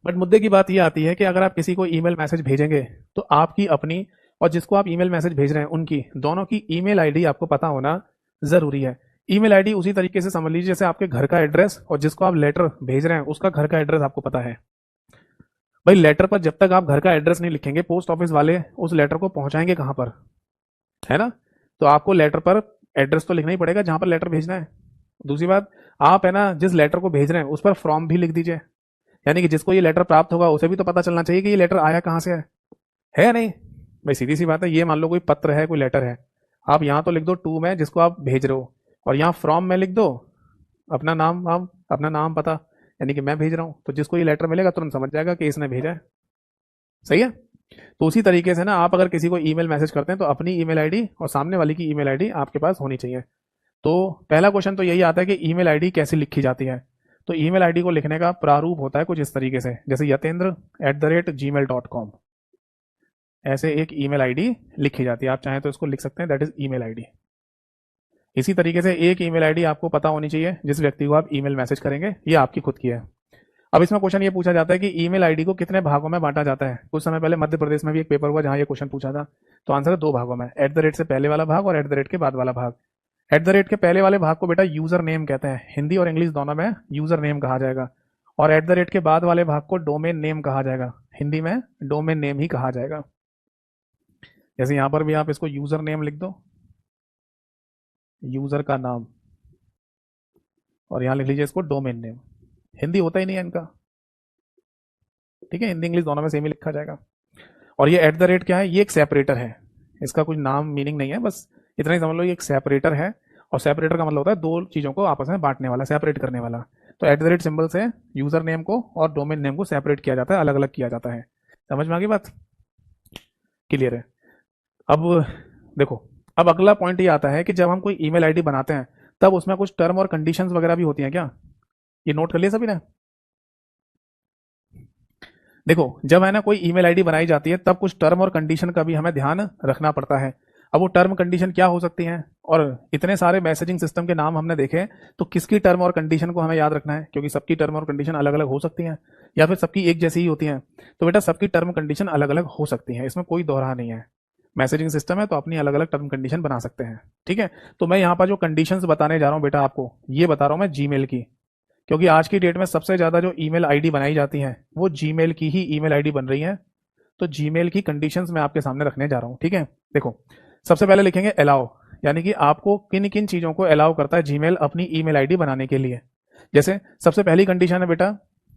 बट मुद्दे की बात यह आती है कि अगर आप किसी को ईमेल मैसेज भेजेंगे तो आपकी अपनी और जिसको आप ईमेल मैसेज भेज रहे हैं उनकी दोनों की ईमेल आईडी आपको पता होना जरूरी है। ईमेल आईडी उसी तरीके से समझ लीजिए जैसे आपके घर का एड्रेस और जिसको आप लेटर भेज रहे हैं उसका घर का एड्रेस आपको पता है। भाई लेटर पर जब तक आप घर का एड्रेस नहीं लिखेंगे, पोस्ट ऑफिस वाले उस लेटर को पहुंचाएंगे कहां पर, है ना? तो आपको लेटर पर एड्रेस तो लिखना ही पड़ेगा जहां पर लेटर भेजना है। दूसरी बात, आप है ना जिस लेटर को भेज रहे हैं उस पर फ्रॉम भी लिख दीजिए, यानी कि जिसको ये लेटर प्राप्त होगा उसे भी तो पता चलना चाहिए कि ये लेटर आया कहां से है या नहीं? भाई सीधी सी बात है, ये मान लो कोई पत्र है, कोई लेटर है, आप यहां तो लिख दो टू में जिसको आप भेज रहे हो, और यहाँ फ्रॉम में लिख दो अपना नाम, आप अपना नाम पता, यानी कि मैं भेज रहा हूं, तो जिसको ये लेटर मिलेगा तुरंत समझ जाएगा कि इसने भेजा है। सही है? तो उसी तरीके से ना आप अगर किसी को ईमेल मैसेज करते हैं तो अपनी ईमेल आईडी और सामने वाले की ईमेल आईडी आपके पास होनी चाहिए। तो पहला क्वेश्चन तो यही आता है कि ईमेल आईडी कैसे लिखी जाती है। तो ईमेल आईडी को लिखने का प्रारूप होता है कुछ इस तरीके से, जैसे yatendra@gmail.com, ऐसे एक ईमेल आईडी लिखी जाती है। आप चाहें तो इसको लिख सकते हैं, दैट इज ईमेल आईडी। इसी तरीके से एक ईमेल आईडी आपको पता होनी चाहिए जिस व्यक्ति को आप ईमेल मैसेज करेंगे, ये आपकी खुद की है। अब इसमें क्वेश्चन ये पूछा जाता है कि ईमेल आईडी को कितने भागों में बांटा जाता है। कुछ समय पहले मध्य प्रदेश में भी एक पेपर हुआ जहां ये क्वेश्चन पूछा था। तो आंसर है दो भागों में, एट द रेट से पहले वाला भाग और एट द रेट के बाद वाला भाग। एट द रेट के पहले वाले भाग को बेटा यूजर नेम कहते हैं, हिंदी और इंग्लिश दोनों में यूजर नेम कहा जाएगा। और एट द रेट के बाद वाले भाग को डोमेन नेम कहा जाएगा, हिंदी में डोमेन नेम ही कहा जाएगा। जैसे यहां पर भी आप इसको यूजर नेम लिख दो, यूजर का नाम, और यहां लिख लीजिए इसको डोमेन नेम। हिंदी होता ही नहीं है इनका, ठीक है, हिंदी इंग्लिश दोनों में सेम ही लिखा जाएगा। और ये एट द रेट क्या है, ये एक सेपरेटर है, इसका कुछ नाम मीनिंग नहीं है, बस इतना ही समझ लो ये एक सेपरेटर है। और सेपरेटर का मतलब होता है दो चीजों को आपस में बांटने वाला, सेपरेट करने वाला। तो एट द रेट सिंबल से यूजर नेम को और डोमेन नेम को सेपरेट किया जाता है, अलग अलग किया जाता है। समझ में आ गई बात? क्लियर है? अब देखो, अब अगला पॉइंट ये आता है कि जब हम कोई ईमेल आईडी बनाते हैं तब उसमें कुछ टर्म और कंडीशंस वगैरह भी होती हैं क्या? ये नोट कर लिया सभी ने? देखो, जब है ना कोई ईमेल आईडी बनाई जाती है तब कुछ टर्म और कंडीशन का भी हमें ध्यान रखना पड़ता है। अब वो टर्म कंडीशन क्या हो सकती हैं, और इतने सारे मैसेजिंग सिस्टम के नाम हमने देखे, तो किसकी टर्म और कंडीशन को हमें याद रखना है, क्योंकि सबकी टर्म और कंडीशन अलग अलग हो सकती हैं या फिर सबकी एक जैसी ही होती हैं। तो बेटा सबकी टर्म कंडीशन अलग अलग हो सकती हैं, इसमें कोई दोहरा नहीं है। मैसेजिंग सिस्टम है तो अपनी अलग अलग टर्म कंडीशन बना सकते हैं, ठीक है? तो मैं यहाँ पर जो कंडीशंस बताने जा रहा हूँ बेटा आपको, ये बता रहा हूँ मैं जीमेल की, क्योंकि आज की डेट में सबसे ज्यादा जो ईमेल आईडी बनाई जाती हैं वो जीमेल की ही ईमेल आईडी बन रही है। तो जीमेल की कंडीशंस मैं आपके सामने रखने जा रहा हूं, ठीक है? देखो, सबसे पहले लिखेंगे अलाउ, यानी कि आपको किन किन चीजों को अलाउ करता है जीमेल अपनी ईमेल आईडी बनाने के लिए। जैसे सबसे पहली कंडीशन है बेटा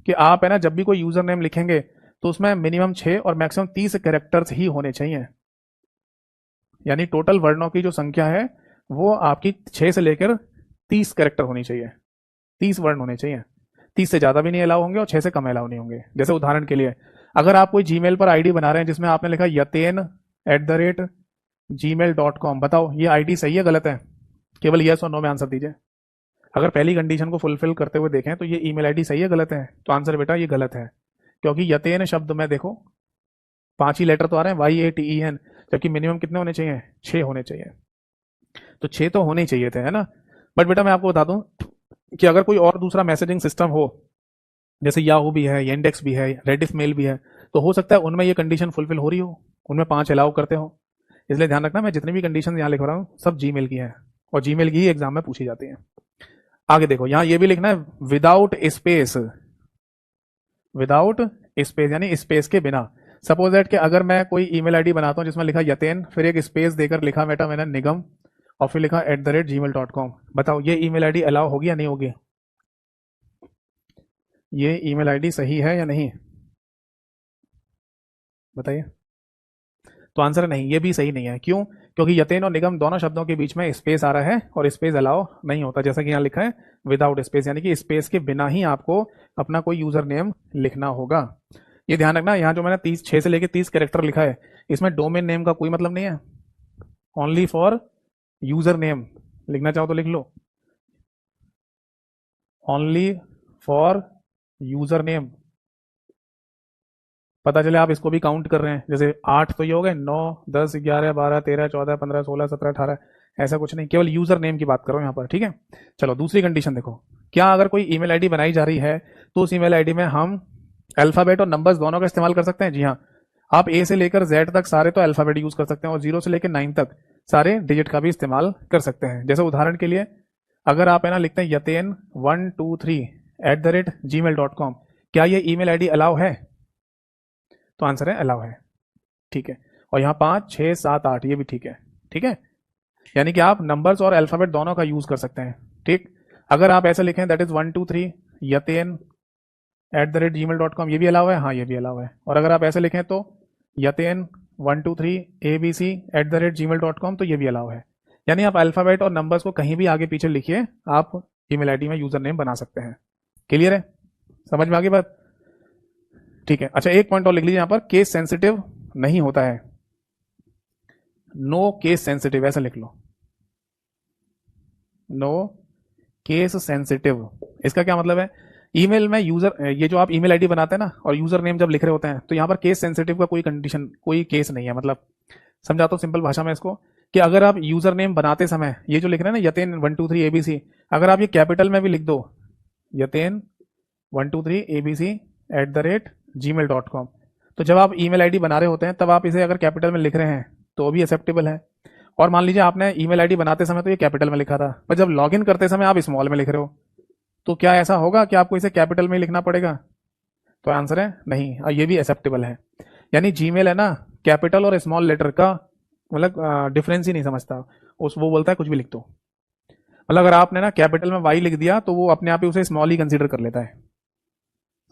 कि आप है ना जब भी कोई यूजर नेम लिखेंगे तो उसमें मिनिमम 6 और मैक्सिमम 30 कैरेक्टर्स ही होने चाहिए, यानी टोटल वर्णों की जो संख्या है वो आपकी 6 से लेकर 30 कैरेक्टर होनी चाहिए, 30 वर्ण होने चाहिए। 30 से ज्यादा भी नहीं अलाउ होंगे और 6 से कम अलाउ नहीं होंगे। जैसे उदाहरण के लिए, अगर आप कोई जीमेल पर आईडी बना रहे हैं जिसमें आपने लिखा yaten@gmail.com, बताओ ये आईडी सही है गलत है? केवल यस और नो में आंसर दीजिए। अगर पहली कंडीशन को फुलफिल करते हुए देखें तो ये ईमेल आईडी सही है गलत है? तो आंसर बेटा ये गलत है, क्योंकि यतेन शब्द में देखो 5 ही लेटर तो आ रहे हैं, YATEN, जबकि मिनिमम कितने होने चाहिए? 6 होने चाहिए। तो 6 तो होने ही चाहिए थे, है ना? बट बेटा मैं आपको बता दूं कि अगर कोई और दूसरा मैसेजिंग सिस्टम हो, जैसे याहू भी है, येंडेक्स भी है, रेडिफ मेल भी है, तो हो सकता है उनमें ये कंडीशन फुलफिल हो रही हो, उनमें 5 अलाउ करते हो। इसलिए ध्यान रखना, मैं जितनी भी कंडीशन यहाँ लिख रहा हूँ सब जीमेल की है और जीमेल की ही एग्जाम में पूछी जाती है। आगे देखो, यहाँ ये भी लिखना है विदाउट स्पेस, विदाउट स्पेस यानी स्पेस के बिना। सपोज दैट कि अगर मैं कोई ईमेल आईडी बनाता हूँ जिसमें लिखा यतेन, फिर एक स्पेस देकर लिखा बेटा मैंने निगम, और फिर लिखा @gmail.com, बताओ ये ईमेल आईडी अलाउ होगी या नहीं होगी? ये ईमेल आईडी सही है या नहीं, बताइए? तो आंसर है नहीं, ये भी सही नहीं है। क्यों? क्योंकि यतेन और निगम दोनों शब्दों के बीच में स्पेस आ रहा है और स्पेस अलाउ नहीं होता, जैसा कि यहाँ लिखा है विदाउट स्पेस, यानी कि स्पेस के बिना ही आपको अपना कोई यूजर नेम लिखना होगा। ये ध्यान रखना, यहाँ जो मैंने 6 से लेकर 30 कैरेक्टर लिखा है, इसमें डोमेन नेम का कोई मतलब नहीं है, ओनली फॉर यूजर नेम। लिखना चाहो तो लिख लो, ओनली फॉर यूजर नेम। पता चले आप इसको भी काउंट कर रहे हैं, जैसे 8 तो ये हो गए, 9 10 11 12 13 14 15 16 17 18, ऐसा कुछ नहीं, केवल यूजर नेम की बात करो यहाँ पर, ठीक है। चलो दूसरी कंडीशन देखो, क्या अगर कोई ईमेल आईडी बनाई जा रही है तो उस ईमेल आईडी में हम अल्फाबेट और नंबर्स दोनों का इस्तेमाल कर सकते हैं? जी हाँ, आप ए से लेकर जेड तक सारे तो अल्फाबेट यूज कर सकते हैं और 0 से लेकर 9 तक सारे डिजिट का भी इस्तेमाल कर सकते हैं। जैसे उदाहरण के लिए अगर आप है ना लिखते हैं yaten123@gmail.com, क्या ये ईमेल आईडी अलाउ है? तो आंसर है अलाउ है, ठीक है। और यहाँ 5 6 7 8 ये भी ठीक है, ठीक है। यानी कि आप नंबर्स और अल्फाबेट दोनों का यूज कर सकते हैं, ठीक। अगर आप ऐसे लिखें दैट इज 123yaten@gmail.com, ये भी अलाउ है, हाँ ये भी अलाउ है। और अगर आप ऐसे लिखें तो yaten123abc@gmail.com, तो ये भी अलाउ है। यानी आप अल्फाबेट और नंबर्स को कहीं भी आगे पीछे लिखिए, आप ईमेल आईडी में यूजर नेम बना सकते हैं। क्लियर है? समझ में आ गई बात? ठीक है। अच्छा, एक पॉइंट और लिख लीजिए यहाँ पर, केस सेंसिटिव नहीं होता है, नो केस सेंसिटिव, ऐसा लिख लो, नो केस सेंसिटिव। इसका क्या मतलब है? ईमेल में यूजर, ये जो आप ईमेल आईडी बनाते हैं ना और यूजर नेम जब लिख रहे होते हैं, तो यहाँ पर केस सेंसिटिव का कोई कंडीशन, कोई केस नहीं है। मतलब समझाता हूँ सिंपल भाषा में इसको, कि अगर आप यूजर नेम बनाते समय ये जो लिख रहे हैं ना yaten123abc, अगर आप ये कैपिटल में भी लिख दो yaten123abc@gmail.com, तो जब आप ईमेल आईडी बना रहे होते हैं तब आप इसे अगर कैपिटल में लिख रहे हैं तो भी एक्सेप्टेबल है। और मान लीजिए आपने ईमेल आईडी बनाते समय तो ये कैपिटल में लिखा था, पर जब लॉगिन करते समय आप स्मॉल में लिख रहे हो, तो क्या ऐसा होगा कि आपको इसे कैपिटल में लिखना पड़ेगा? तो आंसर है नहीं, और ये भी एक्सेप्टेबल है। यानी जीमेल है ना, कैपिटल और स्मॉल लेटर का मतलब डिफरेंस ही नहीं समझता, वो बोलता है कुछ भी लिख दो। मतलब अगर आपने ना कैपिटल में वाई लिख दिया तो वो अपने आप ही उसे स्मॉल ही कंसीडर कर लेता है।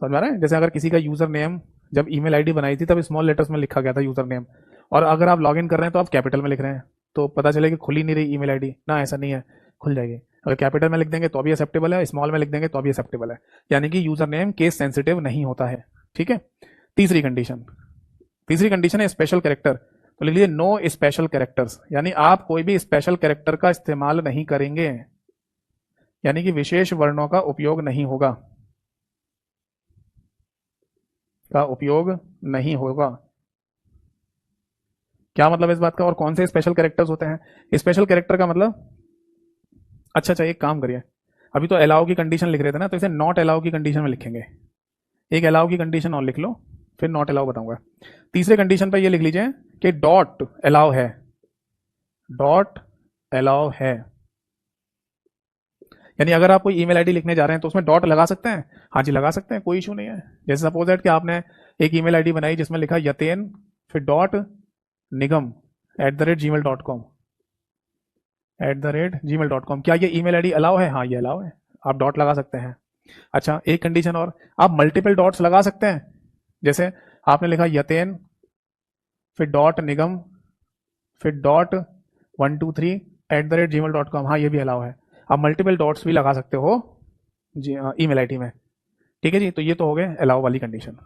समझ में आ रहा है? जैसे अगर किसी का यूजर नेम जब ईमेल आईडी बनाई थी तब स्मॉल लेटर्स में लिखा गया था यूजर नेम, और अगर आप लॉगिन कर रहे हैं तो आप कैपिटल में लिख रहे हैं, तो पता चले कि खुल ही नहीं रही ईमेल आईडी ना, ऐसा नहीं है, खुल जाएगी। अगर कैपिटल में लिख देंगे तो भी एक्सेप्टेबल है, स्मॉल में लिख देंगे तो भी एक्सेप्टेबल है। यानी कि यूजर नेम केस सेंसिटिव नहीं होता है, ठीक है। तीसरी कंडीशन है स्पेशल कैरेक्टर, तो लिख लीजिए नो स्पेशल कैरेक्टर्स, यानी आप कोई भी स्पेशल कैरेक्टर का इस्तेमाल नहीं करेंगे, यानी कि विशेष वर्णों का उपयोग नहीं होगा, क्या मतलब इस बात का? और कौन से स्पेशल कैरेक्टर्स होते हैं? स्पेशल कैरेक्टर का मतलब, अच्छा एक काम करिए, अभी तो अलाउ की कंडीशन लिख रहे थे ना, तो इसे नॉट अलाउ की कंडीशन में लिखेंगे। एक अलाउ की कंडीशन और लिख लो, फिर नॉट अलाउ बताऊंगा। तीसरे कंडीशन पर ये लिख लीजिए कि डॉट अलाउ है, यानी अगर आप कोई ईमेल आईडी लिखने जा रहे हैं तो उसमें डॉट लगा सकते हैं? हाँ जी लगा सकते हैं, कोई इशू नहीं है। जैसे सपोज दैट कि आपने एक ईमेल आईडी बनाई जिसमें लिखा यतेन फिर डॉट निगम @gmail.com, क्या ये ईमेल आईडी अलाउ है? हाँ ये अलाउ है, आप डॉट लगा सकते हैं। अच्छा, एक कंडीशन और, आप मल्टीपल डॉट्स लगा सकते हैं। जैसे आपने लिखा यतेन फिर डॉट निगम फिर डॉट 123@gmail.com, हाँ ये भी अलाउ है, आप मल्टीपल डॉट्स भी लगा सकते हो जी ईमेल आईडी में, ठीक है जी। तो ये तो हो गए अलाउ वाली कंडीशन।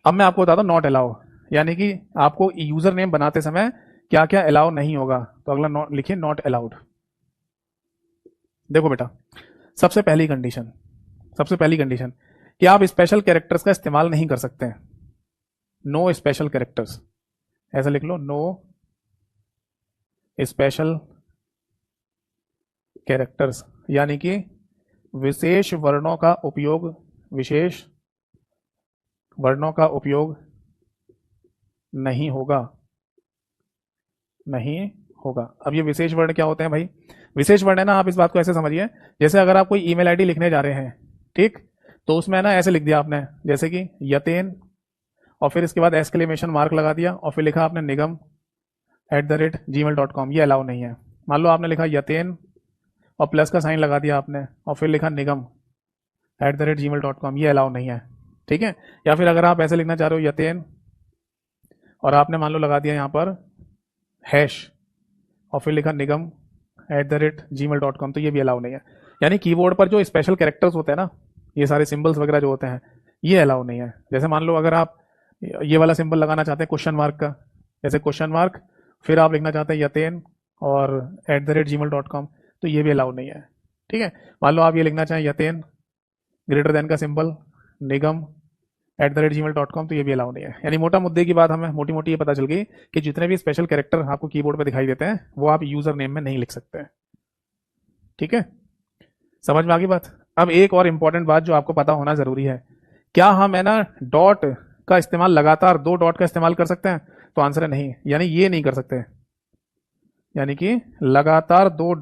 अब मैं आपको बताता हूँ नॉट अलाउ, यानी कि आपको यूजर नेम बनाते समय क्या क्या अलाउ नहीं होगा। तो अगला लिखिए नॉट अलाउड। देखो बेटा, सबसे पहली कंडीशन कि आप स्पेशल कैरेक्टर्स का इस्तेमाल नहीं कर सकते हैं, नो स्पेशल कैरेक्टर्स, ऐसा लिख लो, नो स्पेशल कैरेक्टर्स, यानी कि विशेष वर्णों का उपयोग नहीं होगा। अब ये विशेष वर्ण क्या होते हैं भाई? विशेष वर्ण है ना, आप इस बात को ऐसे समझिए, जैसे अगर आप कोई ईमेल आईडी लिखने जा रहे हैं, ठीक, तो उसमें ना ऐसे लिख दिया आपने, जैसे कि यतेन और फिर इसके बाद एक्सक्लेमेशन मार्क लगा दिया और फिर लिखा आपने निगम @gmail.com, ये अलाउ नहीं है। मान लो आपने लिखा यतेन और प्लस का साइन लगा दिया आपने और फिर लिखा निगम @gmail.com, ये अलाउ नहीं है, ठीक है। या फिर अगर आप ऐसे लिखना चाह रहे हो यतेन और आपने मान लो लगा दिया यहाँ पर हैश और फिर लिखा nigam@gmail.com, तो ये भी अलाउ नहीं है। यानी कीबोर्ड पर जो स्पेशल कैरेक्टर्स होते हैं ना, ये सारे सिंबल्स वगैरह जो होते हैं, ये अलाउ नहीं है। जैसे मान लो अगर आप ये वाला सिंबल लगाना चाहते हैं क्वेश्चन मार्क का, जैसे क्वेश्चन मार्क, फिर आप लिखना चाहते हैं यतेन और @gmail.com, तो ये भी अलाउ नहीं है। ठीक है, मान लो आप ये लिखना चाहें यतेन ग्रेटर देन का सिंबल nigam@gmail.com, तो ये भी अलाउ नहीं है। यानी मोटा मुद्दे की बात हमें मोटी मोटी ये पता चल गई कि जितने भी स्पेशल कैरेक्टर आपको कीबोर्ड पर दिखाई देते हैं वो आप यूजर नेम में नहीं लिख सकते हैं। ठीक है, समझ में आ गई बात। अब एक और इंपॉर्टेंट बात जो आपको पता होना जरूरी है, क्या हम है ना डॉट का इस्तेमाल लगातार 2 डॉट का इस्तेमाल कर सकते हैं? तो आंसर है नहीं, यानी ये नहीं कर सकते। यानी कि लगातार 2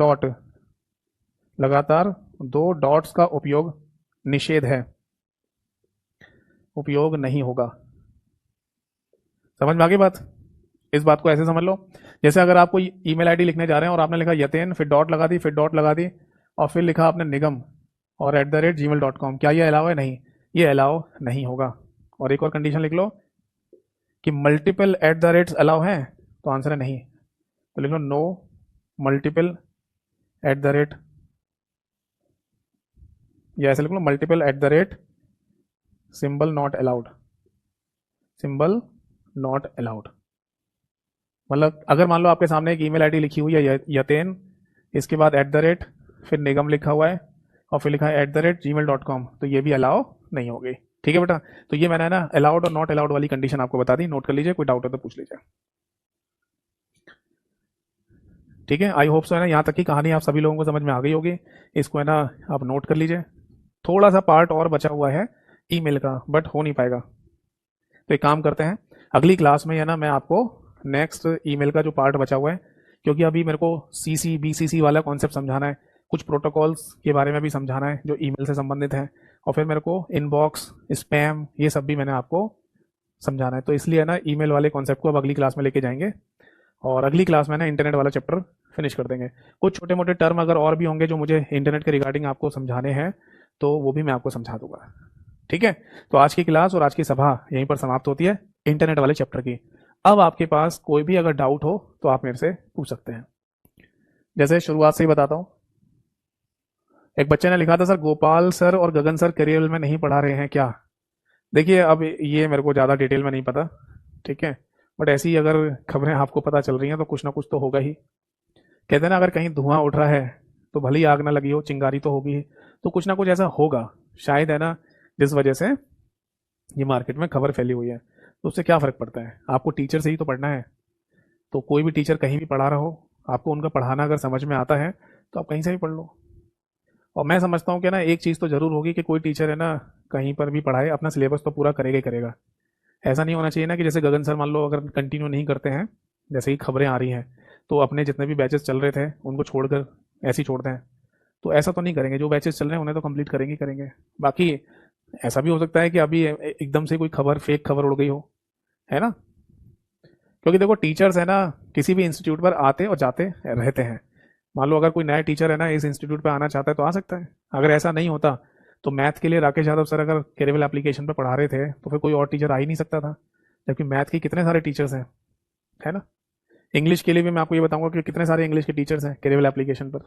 डॉट्स का उपयोग निषेध है, उपयोग नहीं होगा। समझ में आ गई बात। इस बात को ऐसे समझ लो, जैसे अगर आपको ईमेल आईडी लिखने जा रहे हैं और आपने लिखा यतेन, फिर डॉट लगा दी, फिर डॉट लगा दी, और फिर लिखा आपने निगम और @gmail.com, क्या ये अलाउ है? नहीं, ये अलाउ नहीं होगा। और एक और कंडीशन लिख लो कि मल्टीपल @ अलाउ है, तो आंसर है नहीं, तो लिख लो नो मल्टीपल @ या ऐसे लिख लो multiple @ symbol not allowed, symbol not allowed. मतलब अगर मान लो आपके सामने एक ईमेल आईडी लिखी हुई है यतेन, इसके बाद @ फिर निगम लिखा हुआ है और फिर लिखा है @gmail.com, तो ये भी अलाउ नहीं होगी। ठीक है बेटा, तो ये मैंने ना अलाउड और नॉट अलाउड वाली कंडीशन आपको बता दी, नोट कर लीजिए, कोई डाउट हो तो पूछ लीजिए। ठीक है, आई होप सो है ना, यहाँ तक की कहानी आप सभी लोगों को समझ में आ गई होगी। इसको है ना आप नोट कर लीजिए। थोड़ा सा पार्ट और बचा हुआ है ईमेल का, बट हो नहीं पाएगा। तो एक काम करते हैं, अगली क्लास में है ना मैं आपको नेक्स्ट ईमेल का जो पार्ट बचा हुआ है, क्योंकि अभी मेरे को CC BCC वाला कॉन्सेप्ट समझाना है, कुछ प्रोटोकॉल्स के बारे में भी समझाना है जो ईमेल से संबंधित है, और फिर मेरे को इनबॉक्स, स्पैम, ये सब भी मैंने आपको समझाना है। तो इसलिए है ना ईमेल वाले कॉन्सेप्ट को अब अगली क्लास में लेके जाएंगे, और अगली क्लास में ना इंटरनेट वाला चैप्टर फिनिश कर देंगे। कुछ छोटे मोटे टर्म अगर और भी होंगे जो मुझे इंटरनेट के रिगार्डिंग आपको समझाने हैं, तो वो भी मैं आपको समझा दूंगा। ठीक है, तो आज की क्लास और आज की सभा यहीं पर समाप्त होती है इंटरनेट वाले चैप्टर की। अब आपके पास कोई भी अगर डाउट हो तो आप मेरे से पूछ सकते हैं। जैसे शुरुआत से ही बताता हूं, एक बच्चे ने लिखा था सर गोपाल सर और गगन सर करियर में नहीं पढ़ा रहे हैं क्या? देखिए अब ये मेरे को ज़्यादा डिटेल में नहीं पता, ठीक है, बट ऐसी अगर खबरें आपको पता चल रही हैं तो कुछ ना कुछ तो होगा ही। कहते हैं ना अगर कहीं धुआं उठ रहा है तो भले ही आग ना लगी हो, चिंगारी तो होगी ही, तो कुछ ना कुछ ऐसा होगा शायद, है ना, जिस वजह से ये मार्केट में खबर फैली हुई है। तो उससे क्या फ़र्क पड़ता है, आपको टीचर से ही तो पढ़ना है। तो कोई भी टीचर कहीं भी पढ़ा रहा हो, आपको उनका पढ़ाना अगर समझ में आता है तो आप कहीं से भी पढ़ लो। और मैं समझता हूँ कि ना एक चीज़ तो ज़रूर होगी कि कोई टीचर है ना कहीं पर भी पढ़ाए, अपना सिलेबस तो पूरा करेगा ही करेगा। ऐसा नहीं होना चाहिए ना कि जैसे गगन सर मान लो अगर कंटिन्यू नहीं करते हैं, जैसे ही खबरें आ रही हैं, तो अपने जितने भी बैचेस चल रहे थे उनको छोड़कर ऐसे ही छोड़ते हैं। तो ऐसा तो नहीं करेंगे, जो बैचेस चल रहे हैं उन्हें तो कंप्लीट करेंगे ही करेंगे। बाकी ऐसा भी हो सकता है कि अभी एकदम से कोई खबर, फेक खबर उड़ गई हो, है ना। क्योंकि देखो टीचर्स है ना किसी भी इंस्टीट्यूट पर आते और जाते रहते हैं। मान लो अगर कोई नया टीचर है ना इस इंस्टीट्यूट पर आना चाहता है तो आ सकता है। अगर ऐसा नहीं होता तो मैथ के लिए राकेश यादव सर अगर केरेवल एप्लीकेशन पर पढ़ा रहे थे तो फिर कोई और टीचर आ ही नहीं सकता था, जबकि मैथ के कितने सारे टीचर्स हैं, है ना। इंग्लिश के लिए भी मैं आपको ये बताऊंगा कि कितने सारे इंग्लिश के टीचर्स हैं केरेवल एप्लीकेशन पर।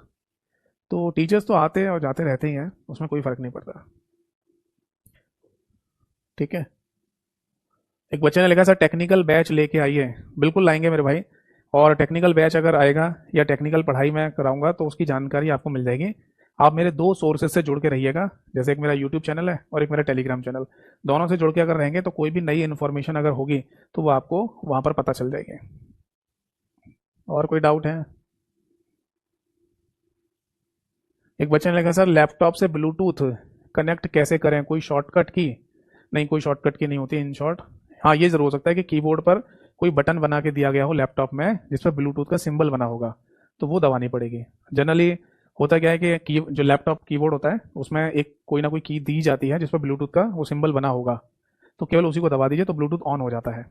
तो टीचर्स तो आते हैं और जाते रहते ही हैं, उसमें कोई फर्क नहीं पड़ता। ठीक है, एक बच्चे ने लिखा सर टेक्निकल बैच लेके आइए। बिल्कुल लाएंगे मेरे भाई, और टेक्निकल बैच अगर आएगा या टेक्निकल पढ़ाई मैं कराऊंगा तो उसकी जानकारी आपको मिल जाएगी। आप मेरे 2 सोर्सेज से जुड़ के रहिएगा, जैसे एक मेरा यूट्यूब चैनल है और एक मेरा टेलीग्राम चैनल। दोनों से जुड़ के अगर रहेंगे तो कोई भी नई इन्फॉर्मेशन अगर होगी तो वो आपको वहाँ पर पता चल जाएगी। और कोई डाउट है? एक बच्चे ने लिखा सर लैपटॉप से ब्लूटूथ कनेक्ट कैसे करें, कोई शॉर्टकट की? नहीं, कोई शॉर्टकट की नहीं होती इन शॉर्ट। हाँ, ये ज़रूर हो सकता है कि कीबोर्ड पर कोई बटन बना के दिया गया हो लैपटॉप में जिस पर ब्लूटूथ का सिंबल बना होगा, तो वो दबानी पड़ेगी। जनरली होता क्या है कि जो लैपटॉप कीबोर्ड होता है उसमें एक कोई ना कोई की दी जाती है जिस पर ब्लूटूथ का वो सिंबल बना होगा, तो केवल उसी को दबा दीजिए तो ब्लूटूथ ऑन हो जाता है।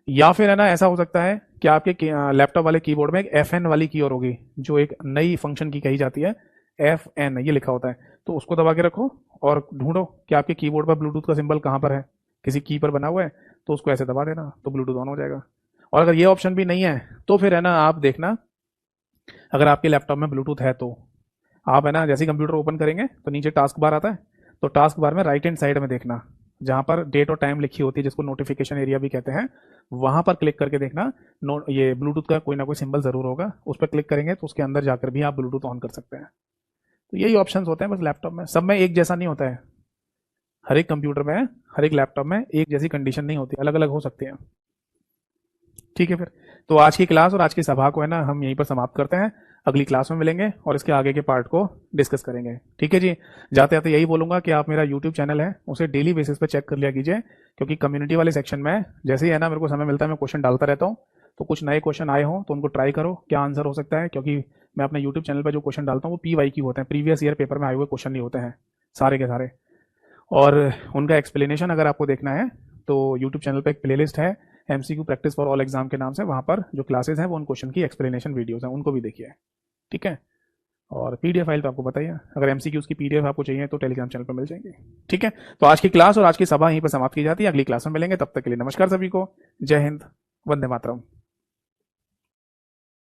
या फिर है ना ऐसा हो सकता है कि आपके लैपटॉप वाले कीबोर्ड में एक FN वाली की और होगी जो एक नई फंक्शन की कही जाती है, FN ये लिखा होता है, तो उसको दबा के रखो और ढूंढो कि आपके कीबोर्ड पर ब्लूटूथ का सिंबल कहाँ पर है, किसी की पर बना हुआ है, तो उसको ऐसे दबा देना तो ब्लूटूथ ऑन हो जाएगा। और अगर ये ऑप्शन भी नहीं है तो फिर है ना आप देखना, अगर आपके लैपटॉप में ब्लूटूथ है तो आप है ना जैसे ही कंप्यूटर ओपन करेंगे तो नीचे टास्क बार आता है, तो टास्क बार में राइट हैंड साइड में देखना जहां पर डेट और टाइम लिखी होती है जिसको नोटिफिकेशन एरिया भी कहते हैं, वहां पर क्लिक करके देखना ये ब्लूटूथ का कोई ना कोई सिंबल जरूर होगा, उस पर क्लिक करेंगे तो उसके अंदर जाकर भी आप ब्लूटूथ ऑन कर सकते हैं। तो यही ऑप्शन होते हैं बस लैपटॉप में, सब में एक जैसा नहीं होता है, हर एक कंप्यूटर में हर एक लैपटॉप में एक जैसी कंडीशन नहीं होती, अलग अलग हो सकती है। ठीक है फिर, तो आज की क्लास और आज की सभा को है ना हम यहीं पर समाप्त करते हैं, अगली क्लास में मिलेंगे और इसके आगे के पार्ट को डिस्कस करेंगे। ठीक है जी, जाते जाते यही बोलूंगा कि आप मेरा यूट्यूब चैनल है उसे डेली बेसिस पे चेक कर लिया कीजिए, क्योंकि कम्युनिटी वाले सेक्शन में जैसे ही है ना मेरे को समय मिलता है मैं क्वेश्चन डालता रहता हूँ, तो कुछ नए क्वेश्चन आए हों तो उनको ट्राई करो क्या आंसर हो सकता है, क्योंकि मैं अपने यूट्यूब चैनल पर जो क्वेश्चन डालता हूँ वो PYQ होते हैं, प्रीवियस ईयर पेपर में आए हुए क्वेश्चन नहीं होते हैं सारे के सारे, और उनका एक्सप्लेनेशन अगर आपको देखना है तो यूट्यूब चैनल पे एक प्लेलिस्ट है MCQ practice for all exam के नाम से, वहाँ पर जो क्लासेस हैं वो उन क्वेश्चन की एक्सप्लेनेशन वीडियोस हैं उनको भी देखिए। ठीक है, और PDF फाइल तो आपको बताइए, अगर MCQs की PDF आपको चाहिए तो टेलीग्राम चैनल पर मिल जाएंगे। ठीक है, तो आज की क्लास और आज की सभा यहीं पर समाप्त की जाती है, अगली क्लास में मिलेंगे, तब तक के लिए नमस्कार सभी को, जय हिंद, वंदे मातरम।